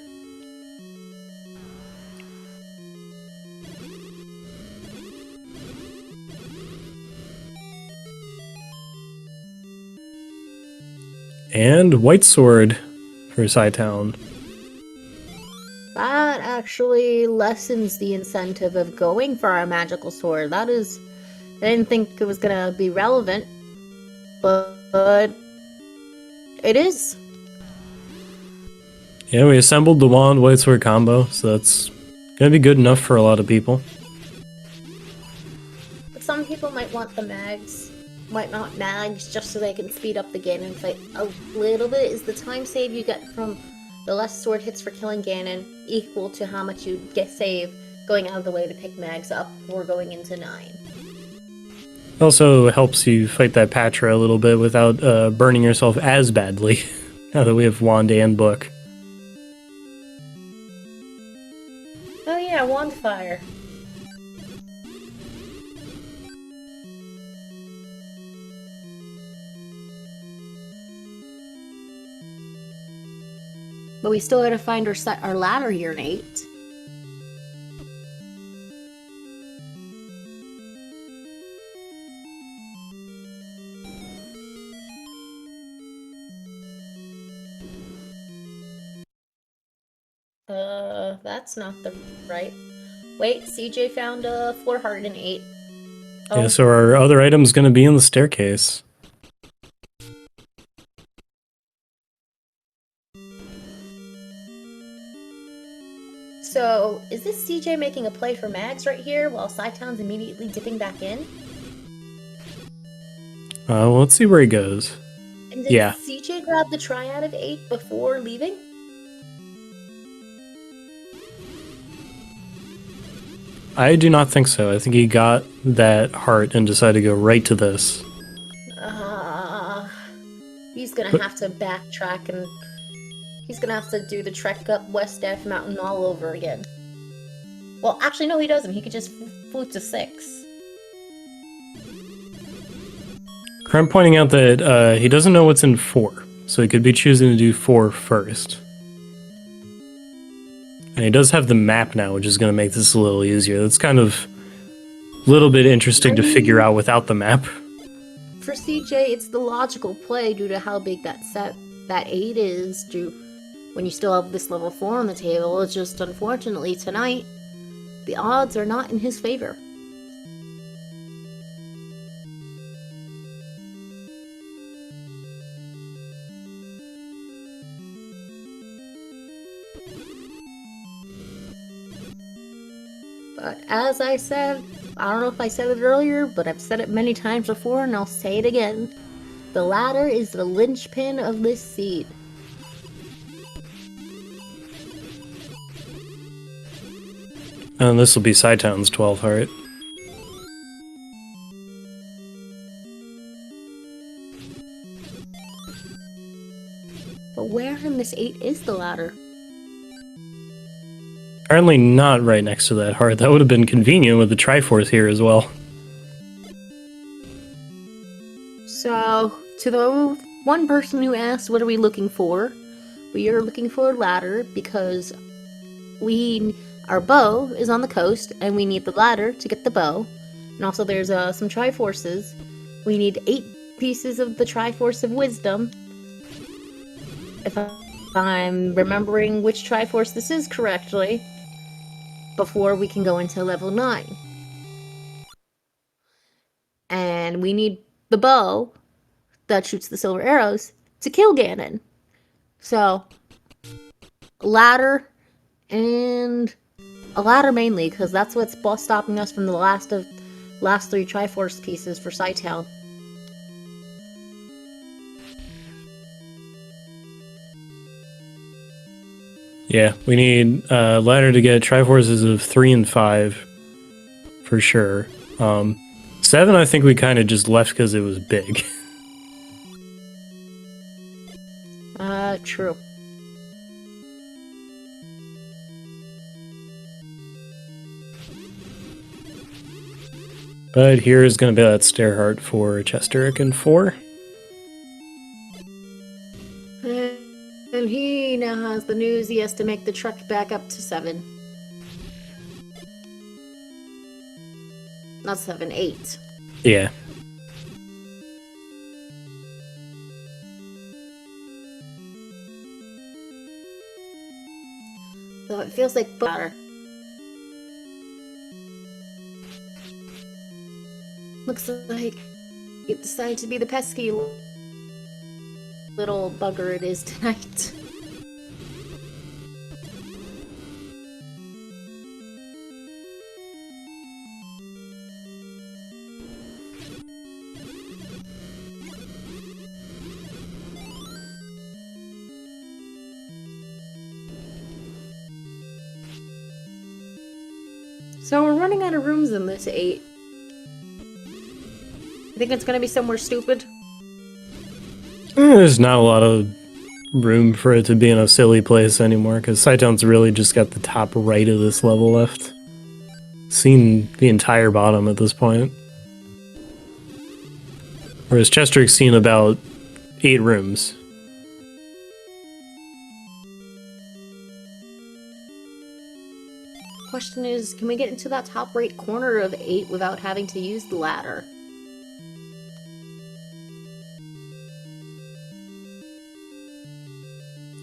And White Sword for Town. That actually lessens the incentive of going for our magical sword. That is... I didn't think it was gonna be relevant, but it is. Yeah, we assembled the Wand White Sword combo, so that's gonna be good enough for a lot of people. But some people might want the mags. Might not mags just so they can speed up the Ganon fight a little bit. Is the time save you get from the less sword hits for killing Ganon equal to how much you get save going out of the way to pick mags up or going into 9? It also helps you fight that Patra a little bit without burning yourself as badly, now that we have Wand and Book. Oh yeah, Wand Fire. But we still gotta find our ladder here in 8. That's not the right. Wait, CJ found a 4 heart in 8. Oh. Yeah, so our other item's gonna be in the staircase. So, is this CJ making a play for mags right here while Town's immediately dipping back in? Well, let's see where he goes. And did CJ grab the triad of 8 before leaving? I do not think so. I think he got that heart and decided to go right to this. He's gonna have to backtrack and he's gonna have to do the trek up West F Mountain all over again. Well, actually, no, he doesn't. He could just float to 6. I'm pointing out that he doesn't know what's in 4, so he could be choosing to do 4 first. And he does have the map now, which is going to make this a little easier. That's kind of a little bit interesting to figure out without the map. For CJ, it's the logical play due to how big that 8 is, when you still have this level 4 on the table. It's just, unfortunately, tonight, the odds are not in his favor. But as I said, I don't know if I said it earlier, but I've said it many times before, and I'll say it again. The ladder is the linchpin of this seed. And this will be Sci-Town's 12th heart. But where in this 8 is the ladder? Apparently not right next to that heart. That would have been convenient with the Triforce here as well. So, to the one person who asked, what are we looking for? We are looking for a ladder because our bow is on the coast, and we need the ladder to get the bow. And also there's some Triforces. We need 8 pieces of the Triforce of Wisdom. If I'm remembering which Triforce this is correctly, before we can go into level 9. And we need the bow that shoots the silver arrows to kill Ganon. So, ladder, and a ladder mainly, because that's what's stopping us from the last 3 Triforce pieces for Sci-Town. Yeah, we need a ladder to get Triforces of 3 and 5, for sure. 7 I think we kind of just left because it was big. True. But here is going to be that stair heart for Chesterick in 4. And he now has the news he has to make the trek back up to 7. Not 7, 8. Yeah. So it feels like butter. Looks like it decided to be the pesky little bugger it is tonight. So we're running out of rooms in this 8. I think it's gonna be somewhere stupid. There's not a lot of room for it to be in a silly place anymore, because Sci-Town's really just got the top right of this level left. Seen the entire bottom at this point. Whereas Chester's seen about 8 rooms. Question is, can we get into that top right corner of 8 without having to use the ladder?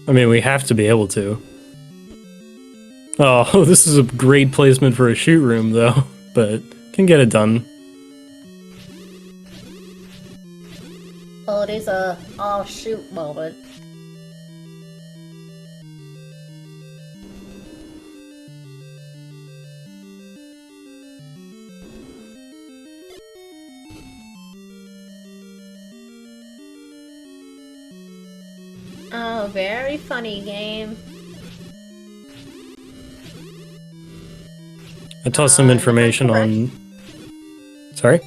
I mean, we have to be able to. Oh, this is a great placement for a shoot room, though, but can get it done. Well, it is a oh shoot moment. Oh, very funny game. I tossed some information on... Sorry?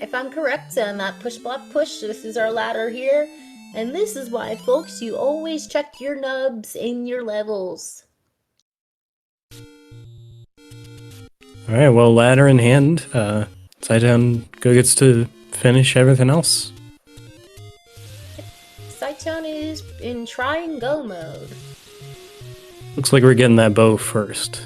If I'm correct on that push block push, this is our ladder here. And this is why, folks, you always check your nubs in your levels. Alright, well, ladder in hand. Sci-Town gets to finish everything else. Sci-Town is in try and go mode. Looks like we're getting that bow first.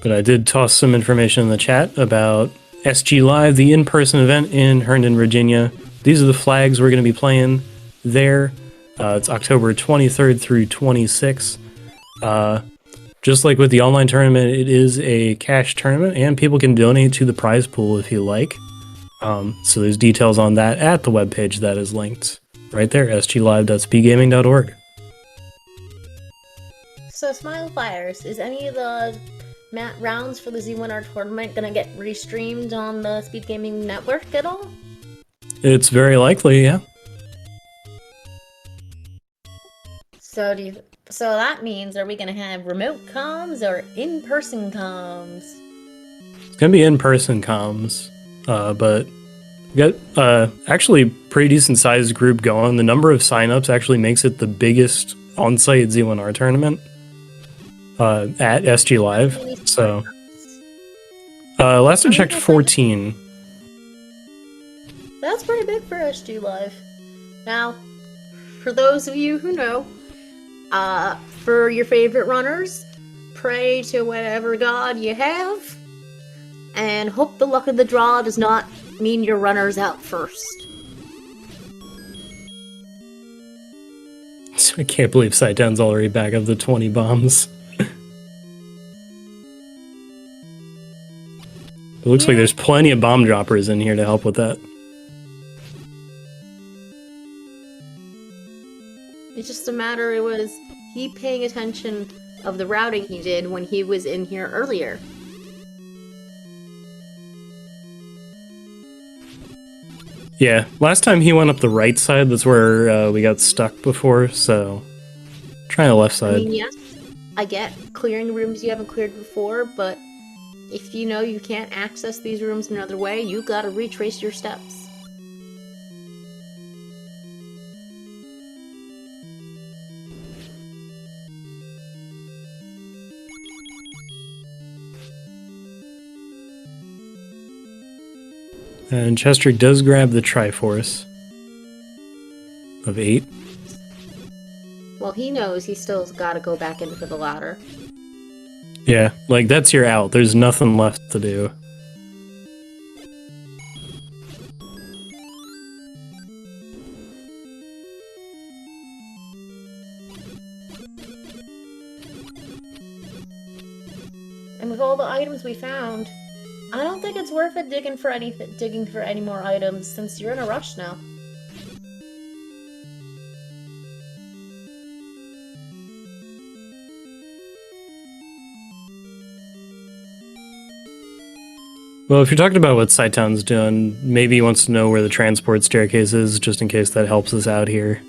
But I did toss some information in the chat about SGLive, the in-person event in Herndon, Virginia. These are the flags we're going to be playing there. It's October 23rd through 26th. Just like with the online tournament, it is a cash tournament, and people can donate to the prize pool if you like. So there's details on that at the webpage that is linked right there, sglive.speedgaming.org. So, Smile Fires, is any of the rounds for the Z1R tournament gonna get restreamed on the Speed Gaming Network at all? It's very likely, yeah. So so that means, are we gonna have remote comms or in-person comms? It's gonna be in-person comms, but we got actually pretty decent sized group going. The number of signups actually makes it the biggest on-site Z1R tournament at SGLive. So last I checked, 14. That's pretty big for SGLive. Now, for those of you who know, for your favorite runners, pray to whatever god you have, and hope the luck of the draw does not mean your runner's out first. I can't believe Sightdown's already back up the 20 bombs. It looks like there's plenty of bomb droppers in here to help with that. It's just a matter, it was he paying attention of the routing he did when he was in here earlier. Yeah, last time he went up the right side, that's where we got stuck before, so try the left side. I mean, yes, I get clearing rooms you haven't cleared before, but if you know you can't access these rooms another way, you gotta retrace your steps. And Chester does grab the Triforce of 8. Well, he knows he still's gotta go back into the ladder. Yeah, like that's your out. There's nothing left to do. And with all the items we found, I don't think it's worth it digging for any more items since you're in a rush now. Well, if you're talking about what Sightdown's doing, maybe he wants to know where the transport staircase is, just in case that helps us out here.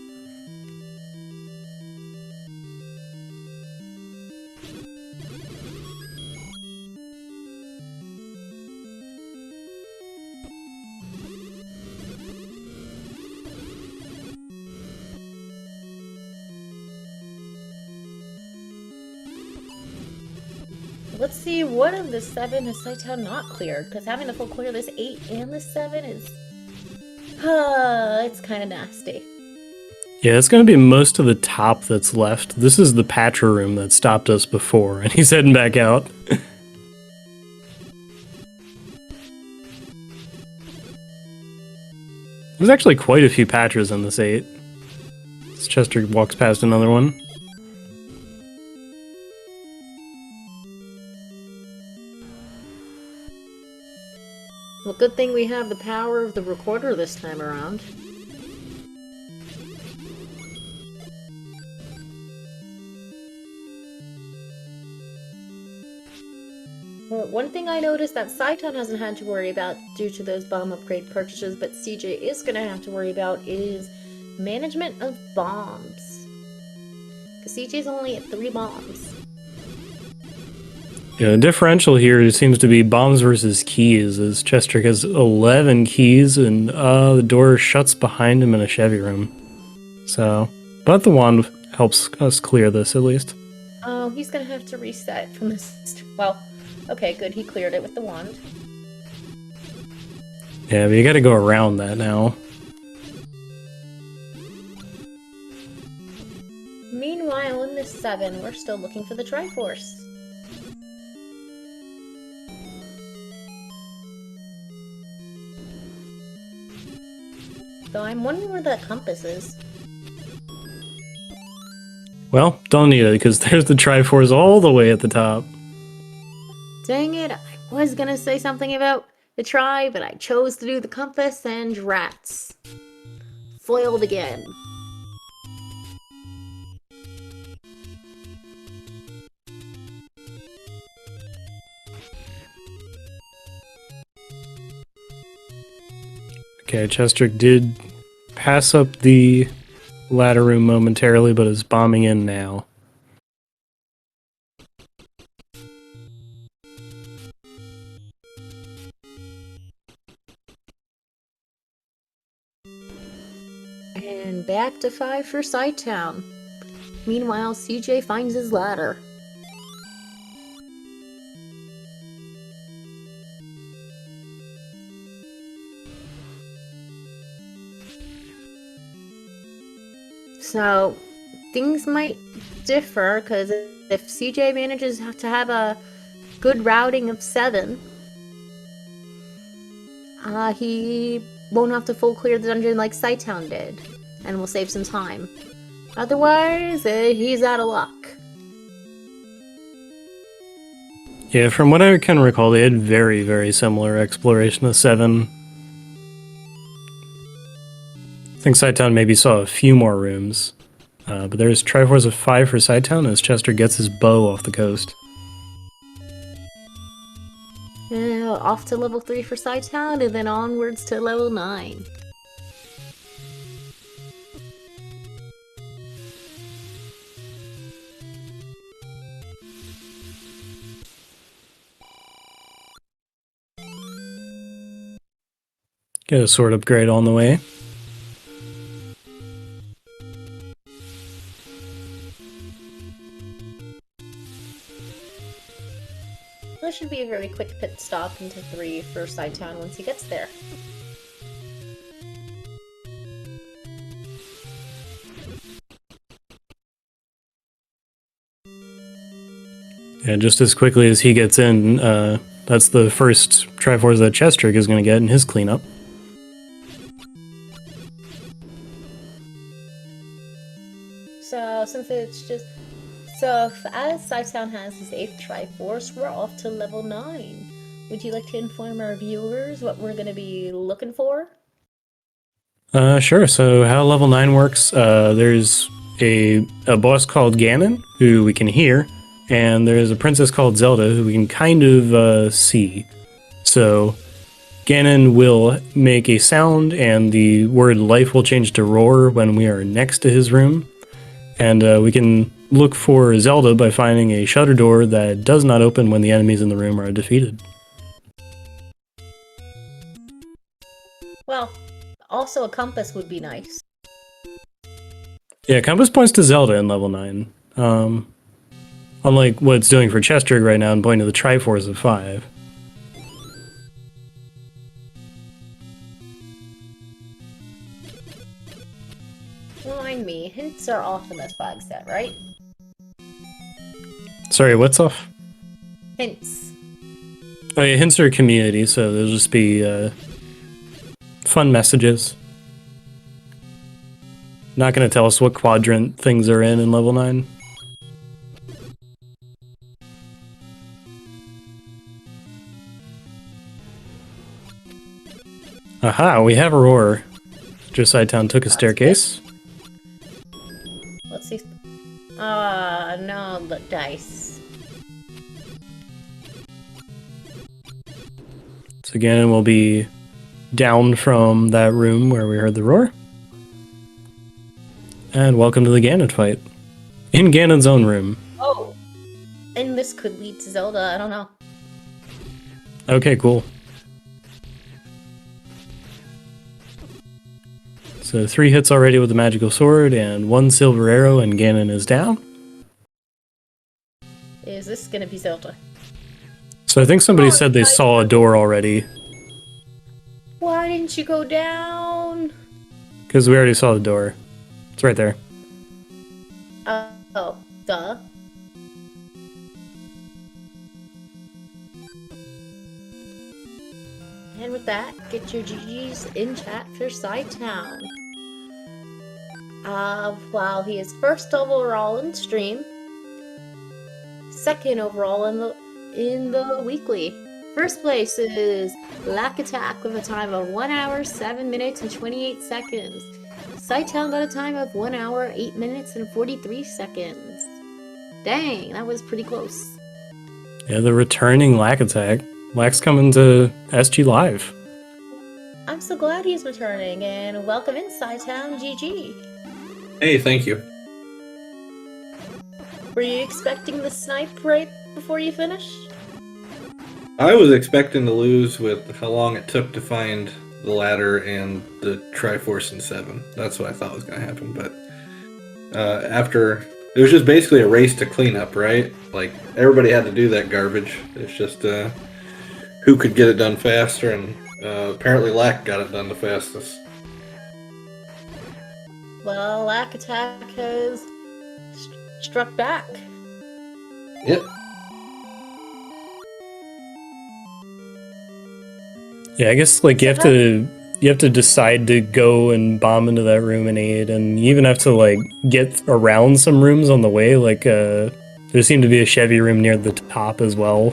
Let's see, what of the 7 has Sightdown not cleared? Because having to full clear this 8 and this 7 is... it's kind of nasty. Yeah, it's going to be most of the top that's left. This is the Patcher room that stopped us before, and he's heading back out. There's actually quite a few Patchers in this 8. As Chester walks past another one. Well, good thing we have the power of the recorder this time around. Well, one thing I noticed that Sightdown hasn't had to worry about due to those bomb upgrade purchases, but CJ is going to have to worry about is management of bombs. Because CJ's only at 3 bombs. Yeah, the differential here seems to be bombs versus keys, as Chester has 11 keys, and the door shuts behind him in a Chevy room. So, but the wand helps us clear this, at least. Oh, he's gonna have to reset from this. Well, okay, good, he cleared it with the wand. Yeah, but you gotta go around that now. Meanwhile, in this 7, we're still looking for the Triforce. Though I'm wondering where that compass is. Well, don't need it, because there's the Triforce all the way at the top. Dang it, I was gonna say something about to try, but I chose to do the compass and rats. Foiled again. Okay, Chester did pass up the ladder room momentarily, but is bombing in now. And back to 5 for Sidetown. Meanwhile, CJ finds his ladder. So, things might differ, because if CJ manages to have a good routing of 7, he won't have to full clear the dungeon like Sidetown did, and will save some time. Otherwise, he's out of luck. Yeah, from what I can recall, they had very, very similar exploration of 7. I think Sidetown maybe saw a few more rooms. But there's Triforce of 5 for Sidetown as Chester gets his bow off the coast. Off to level 3 for Sidetown, and then onwards to level 9. Get a sword upgrade on the way. This should be a very quick pit stop into 3 for Sidetown once he gets there. Yeah, just as quickly as he gets in, that's the first Triforce that Chester is going to get in his cleanup. So, since it's just... So, as Sidetown has his 8th Triforce, we're off to level 9. Would you like to inform our viewers what we're going to be looking for? Sure. So how level 9 works, there's a boss called Ganon, who we can hear, and there's a princess called Zelda, who we can kind of see. So Ganon will make a sound, and the word life will change to roar when we are next to his room. And we can look for Zelda by finding a shutter door that does not open when the enemies in the room are defeated. Well, also a compass would be nice. Yeah, compass points to Zelda in level 9. Unlike what it's doing for Chester right now and pointing to the Triforce of 5. Remind me, hints are off in this flag set, right? Sorry, what's off? Hints. Oh yeah, hints are community, so there'll just be fun messages. Not gonna tell us what quadrant things are in level 9. Aha, we have Aurora. Just Sidetown took a staircase. Let's see. No, the dice. So again, we'll be down from that room where we heard the roar. And welcome to the Ganon fight. In Ganon's own room. Oh! And this could lead to Zelda, I don't know. Okay, cool. So 3 hits already with the magical sword and 1 silver arrow, and Ganon is down. Is this gonna be Zelda? So I think somebody said they saw a door already. Why didn't you go down? Because we already saw the door. It's right there. Oh, duh. And with that, get your GG's in chat for Sidetown. While he is first overall in stream, second overall in the weekly. First place is Lack Attack with a time of 1 hour, 7 minutes, and 28 seconds. Sighttown got a time of 1 hour, 8 minutes, and 43 seconds. Dang, that was pretty close. Yeah, the returning Lack Attack. Lack's coming to SGLive. I'm so glad he's returning, and welcome in, Sighttown GG. Hey, thank you. Were you expecting the snipe right before you finished? I was expecting to lose with how long it took to find the ladder and the Triforce in 7. That's what I thought was going to happen, but after... It was just basically a race to clean up, right? Like, everybody had to do that garbage. It's just who could get it done faster, and apparently Lack got it done the fastest. Well, Lack Attack has struck back. Yep. Yeah, I guess like you have to decide to go and bomb into that room and aid, and you even have to like get around some rooms on the way. Like there seemed to be a Chevy room near the top as well.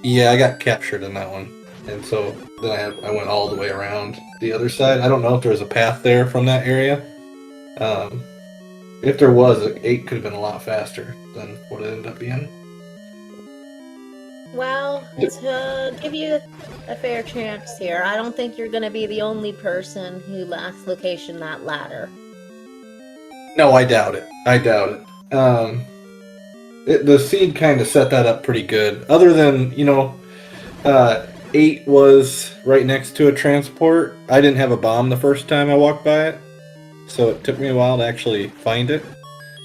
Yeah, I got captured in that one, and so then I went all the way around the other side. I don't know if there was a path there from that area. If there was, 8 could have been a lot faster than what it ended up being. Well, to give you a fair chance here, I don't think you're going to be the only person who last location that ladder. No, I doubt it. The seed kind of set that up pretty good. Other than, 8 was right next to a transport. I didn't have a bomb the first time I walked by it, so it took me a while to actually find it.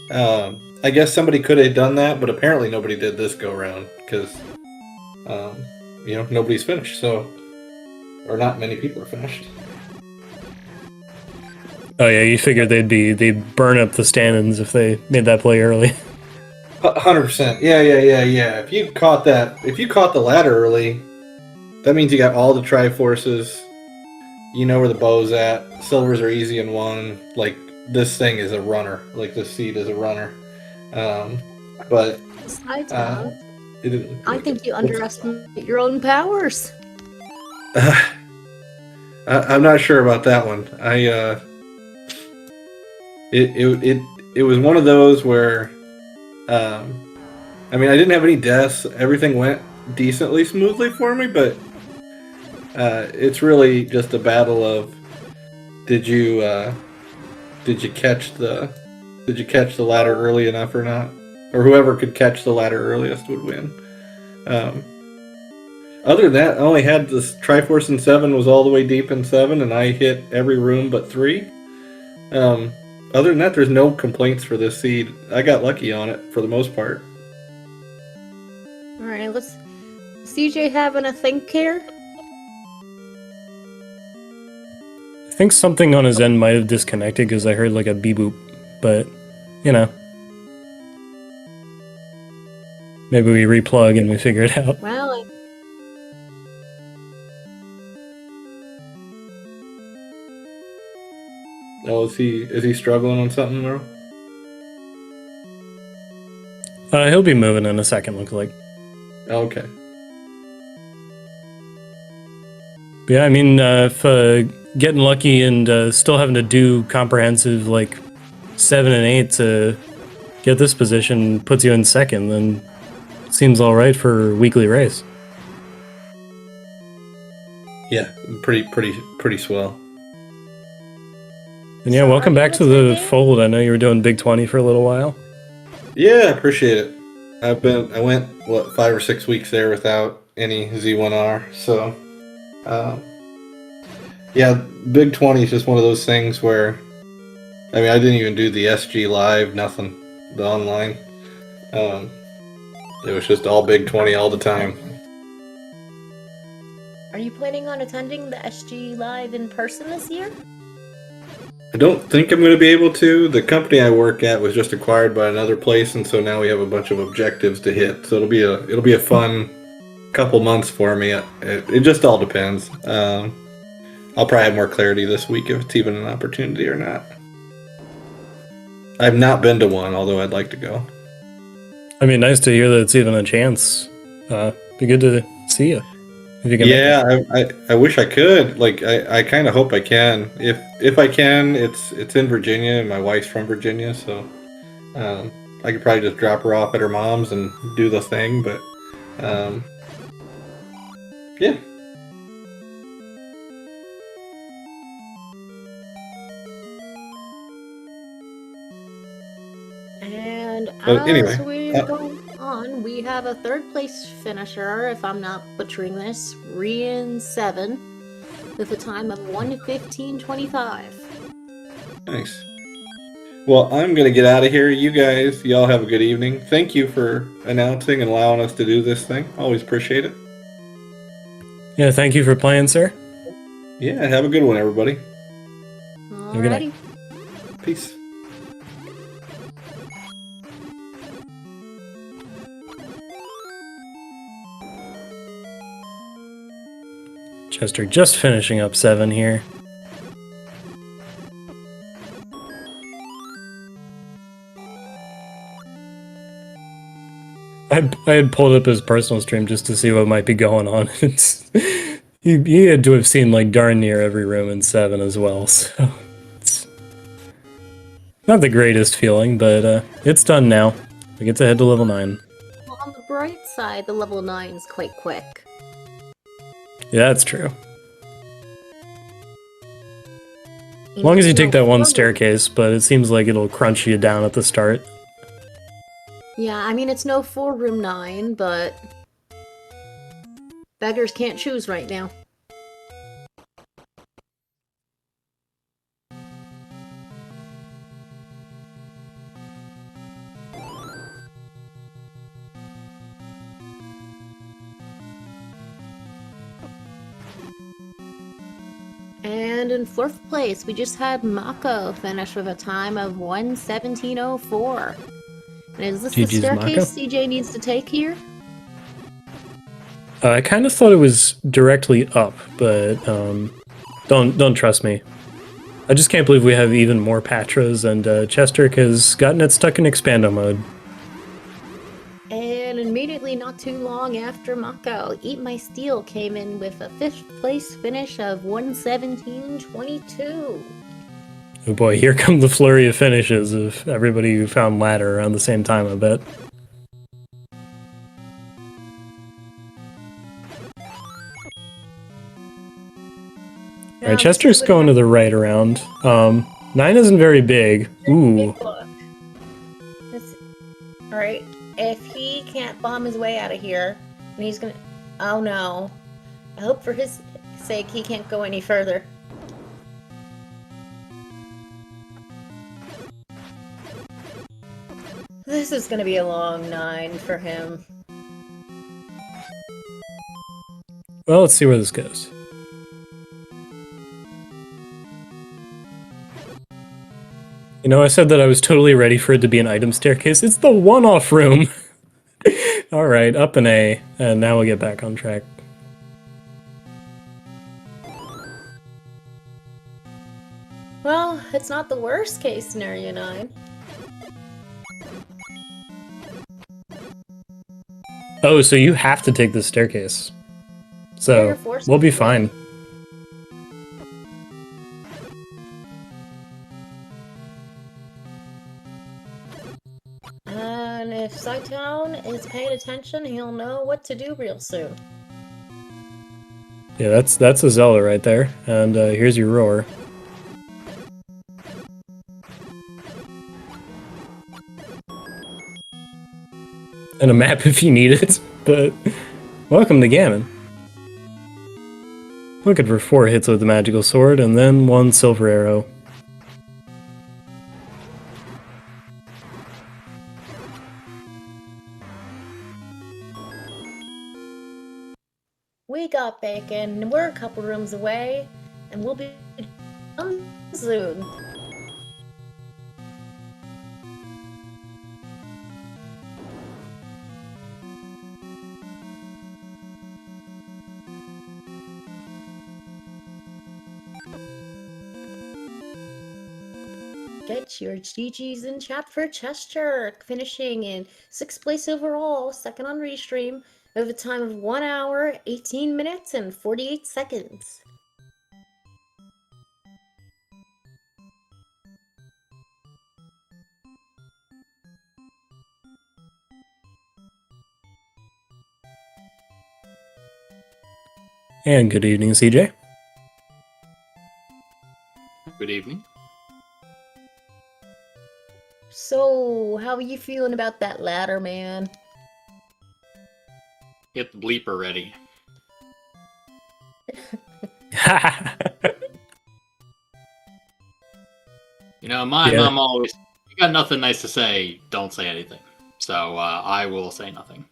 I guess somebody could have done that, but apparently nobody did this go around because, nobody's finished. So, or not many people are finished. Oh yeah, you figured they'd burn up the stand-ins if they made that play early. 100%. Yeah. If you caught the ladder early, that means you got all the Triforces. You know where the bow's at. Silvers are easy in 1. Like, this thing is a runner. Like, this seed is a runner. But I think you underestimate your own powers. I'm not sure about that one. It was one of those where, I didn't have any deaths. Everything went decently smoothly for me, but it's really just a battle of did you catch the ladder early enough or not, or whoever could catch the ladder earliest would win. Other than that, I only had this Triforce in 7 was all the way deep in 7, and I hit every room but 3. Other than that, there's no complaints for this seed. I got lucky on it for the most part. Alright, let's... CJ having a think here? I think something on his end might have disconnected because I heard like a beep boop, but maybe we replug and we figure it out. Well, Oh, is he struggling on something, bro? He'll be moving in a second, looks like. Okay. But yeah, if getting lucky and still having to do comprehensive like 7 and 8 to get this position puts you in second, then seems all right for weekly race. Yeah, pretty swell. And yeah, welcome back to the fold. I know you were doing Big 20 for a little while. Yeah, appreciate it. I went 5 or 6 weeks there without any Z1R, so yeah, Big 20 is just one of those things where I didn't even do the SGLive, nothing, the online. It was just all Big 20 all the time. are you planning on attending the SGLive in person this year? I don't think I'm going to be able to. The company I work at was just acquired by another place, and so now we have a bunch of objectives to hit. So it'll be a fun couple months for me. It just all depends. I'll probably have more clarity this week if it's even an opportunity or not. I've not been to one, although I'd like to go. Nice to hear that it's even a chance. Be good to see you. If you can make it. Yeah, I wish I could. Like, I kind of hope I can. If I can, it's in Virginia, and my wife's from Virginia, so I could probably just drop her off at her mom's and do the thing. But yeah. And But anyway, as we go on, we have a third place finisher, if I'm not butchering this, Rian7, with a time of 1:15:25. nice. Well, I'm gonna get out of here. You guys, y'all have a good evening. Thank you for announcing and allowing us to do this thing. Always appreciate it. Yeah, thank you for playing, sir. Yeah, have a good one, everybody. a good night. Alrighty. Peace. Chester just finishing up 7 here. I had pulled up his personal stream just to see what might be going on. He had to have seen like darn near every room in 7 as well, so it's not the greatest feeling, but it's done now. We get to head to level 9. Well, on the bright side, the level 9's quite quick. Yeah, that's true. As long as you take that one staircase, but it seems like it'll crunch you down at the start. Yeah, I mean, it's no 4-room 9, but beggars can't choose right now. And in 4th place, we just had Mako finish with a time of 1:17:04. And is this GG's the staircase Mako. CJ needs to take here? I kind of thought it was directly up, but don't trust me. I just can't believe we have even more Patras, and Chester has gotten it stuck in Expando mode. And immediately, not too long after Mako, Eat My Steel came in with a 5th place finish of 1:17:22. Oh boy, here come the flurry of finishes of everybody who found ladder around the same time, I bet. Alright, Chester's going to the right around. 9 isn't very big. Ooh. Alright, if he can't bomb his way out of here, and he's gonna... Oh no. I hope for his sake he can't go any further. This is gonna be a long 9 for him. Well, let's see where this goes. You know, I said that I was totally ready for it to be an item staircase. It's the one-off room! Alright, up an A, and now we'll get back on track. Well, it's not the worst case scenario 9. Oh, so you have to take the staircase. So, we'll be fine. And if Sighttown is paying attention, he'll know what to do real soon. Yeah, that's a Zelda right there. And here's your roar. And a map if you need it, but welcome to Gammon. Looking for 4 hits with the magical sword, and then 1 silver arrow. We got bacon, we're a couple rooms away, and we'll be done soon. Get your GGs in chat for Chester, finishing in 6th place overall, 2nd on Restream, We have a time of 1 hour, 18 minutes, and 48 seconds. And good evening, CJ. Good evening. So, how are you feeling about that ladder, man? Get the bleeper ready. You know, my Yeah. mom always, you got nothing nice to say, don't say anything. So I will say nothing.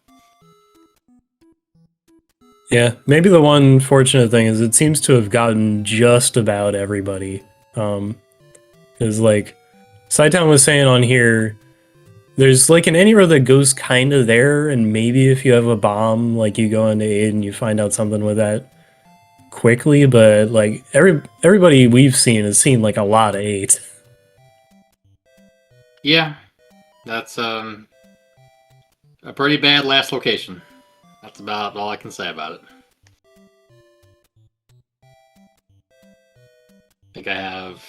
Yeah, maybe the one fortunate thing is it seems to have gotten just about everybody. Because like Saitown was saying on here, there's like an anywhere that goes kind of there, and maybe if you have a bomb, like you go into aid and you find out something with that quickly. But like everybody we've seen has seen like a lot of 8. Yeah, that's a pretty bad last location. That's about all I can say about it. I think I have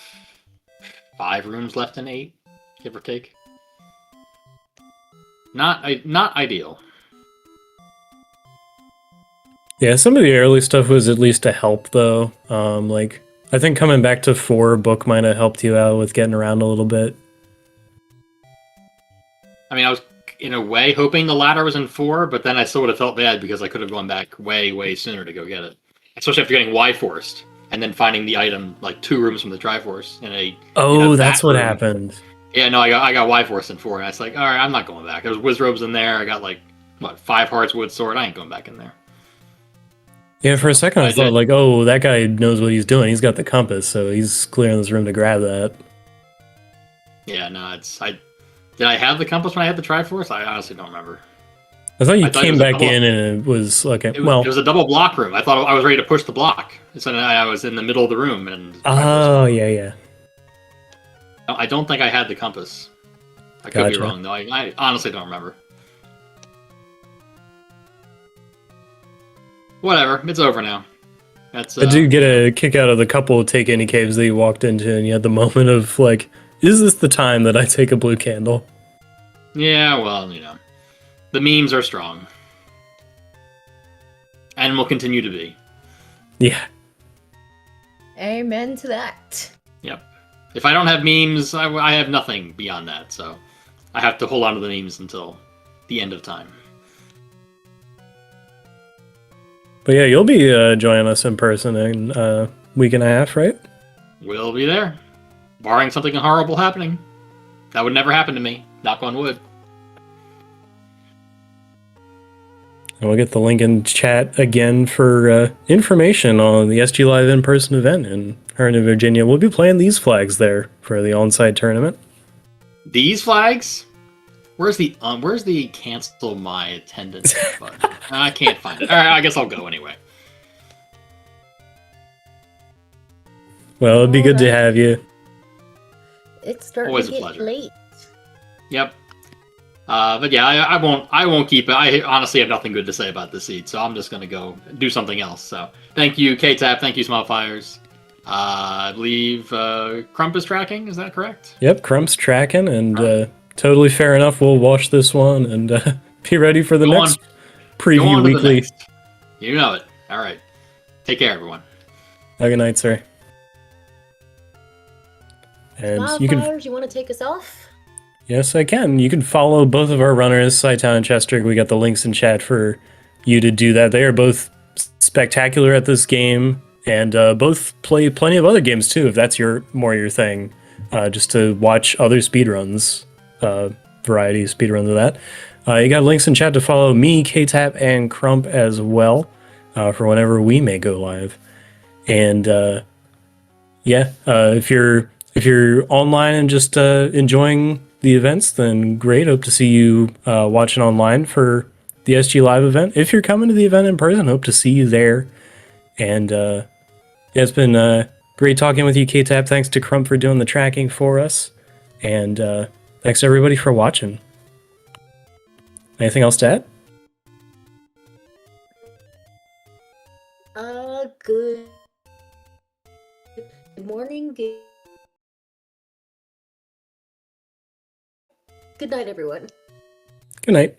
5 rooms left in 8, give or take. Not ideal. Yeah, some of the early stuff was at least a help though. Like I think coming back to 4 book might have helped you out with getting around a little bit. I mean, I was in a way hoping the ladder was in 4, but then I still would have felt bad because I could have gone back way sooner to go get it. Especially after getting Y-forced and then finding the item like 2 rooms from the Triforce in a. Oh, that's what room. happened. Yeah, no, I got Y-forced in 4, and I was like, all right, I'm not going back. There's Wizrobes in there. I got like 5 hearts, wood sword. I ain't going back in there. Yeah, for a second I thought did. like, oh, that guy knows what he's doing. He's got the compass, so he's clearing this room to grab that. Yeah, no, did I have the compass when I had the Triforce? I honestly don't remember. I thought you I thought it came was a back double- in and it was okay. It Well, was a double block room. I thought I was ready to push the block. So then I was in the middle of the room, and oh yeah. I don't think I had the compass. I could Gotcha. be wrong though. I honestly don't remember. Whatever, it's over now. That's I do get a kick out of the couple of take any caves that you walked into, and you had the moment of like, is this the time that I take a blue candle? Yeah, well, you know, the memes are strong, and will continue to be. Yeah. Amen to that. Yep. If I don't have memes, I have nothing beyond that. So I have to hold on to the memes until the end of time. But yeah, you'll be joining us in person in a week and a half, right? We'll be there, barring something horrible happening. That would never happen to me. Knock on wood. And we'll get the link in chat again for information on the SGLive in-person event in Herndon, Virginia. We'll be playing these flags there for the on-site tournament. These flags? Where's the cancel my attendance button? I can't find it. All right, I guess I'll go anyway. Well, it'd be good to have you. It's starting Always to a get pleasure. late. Yep. But yeah, I won't keep it. I honestly have nothing good to say about this seed, so I'm just gonna go do something else. So thank you, K-Tap. Thank you, Smallfires. I believe Crump is tracking. Is that correct? Yep, Crump's tracking, and totally fair enough. We'll watch this one and be ready for the Go next Go preview on to the weekly. next. You know it. All right. Take care, everyone. Have a good night, sir. And you can, Wildfires, you want to take us off? yes, I can. You can follow both of our runners, Saitown and Chester. We got the links in chat for you to do that. They are both spectacular at this game, and both play plenty of other games too, if that's your thing. Just to watch other speedruns, variety of speedruns of that. You got links in chat to follow me, K-Tap, and Crump as well, for whenever we may go live. And if you're online and just enjoying the events, then great. Hope to see you watching online for the SGLive event. If you're coming to the event in person, hope to see you there. And it's been great talking with you, K-Tap. Thanks to Crump for doing the tracking for us. And thanks everybody for watching. Anything else to add? Good night, everyone. Good night.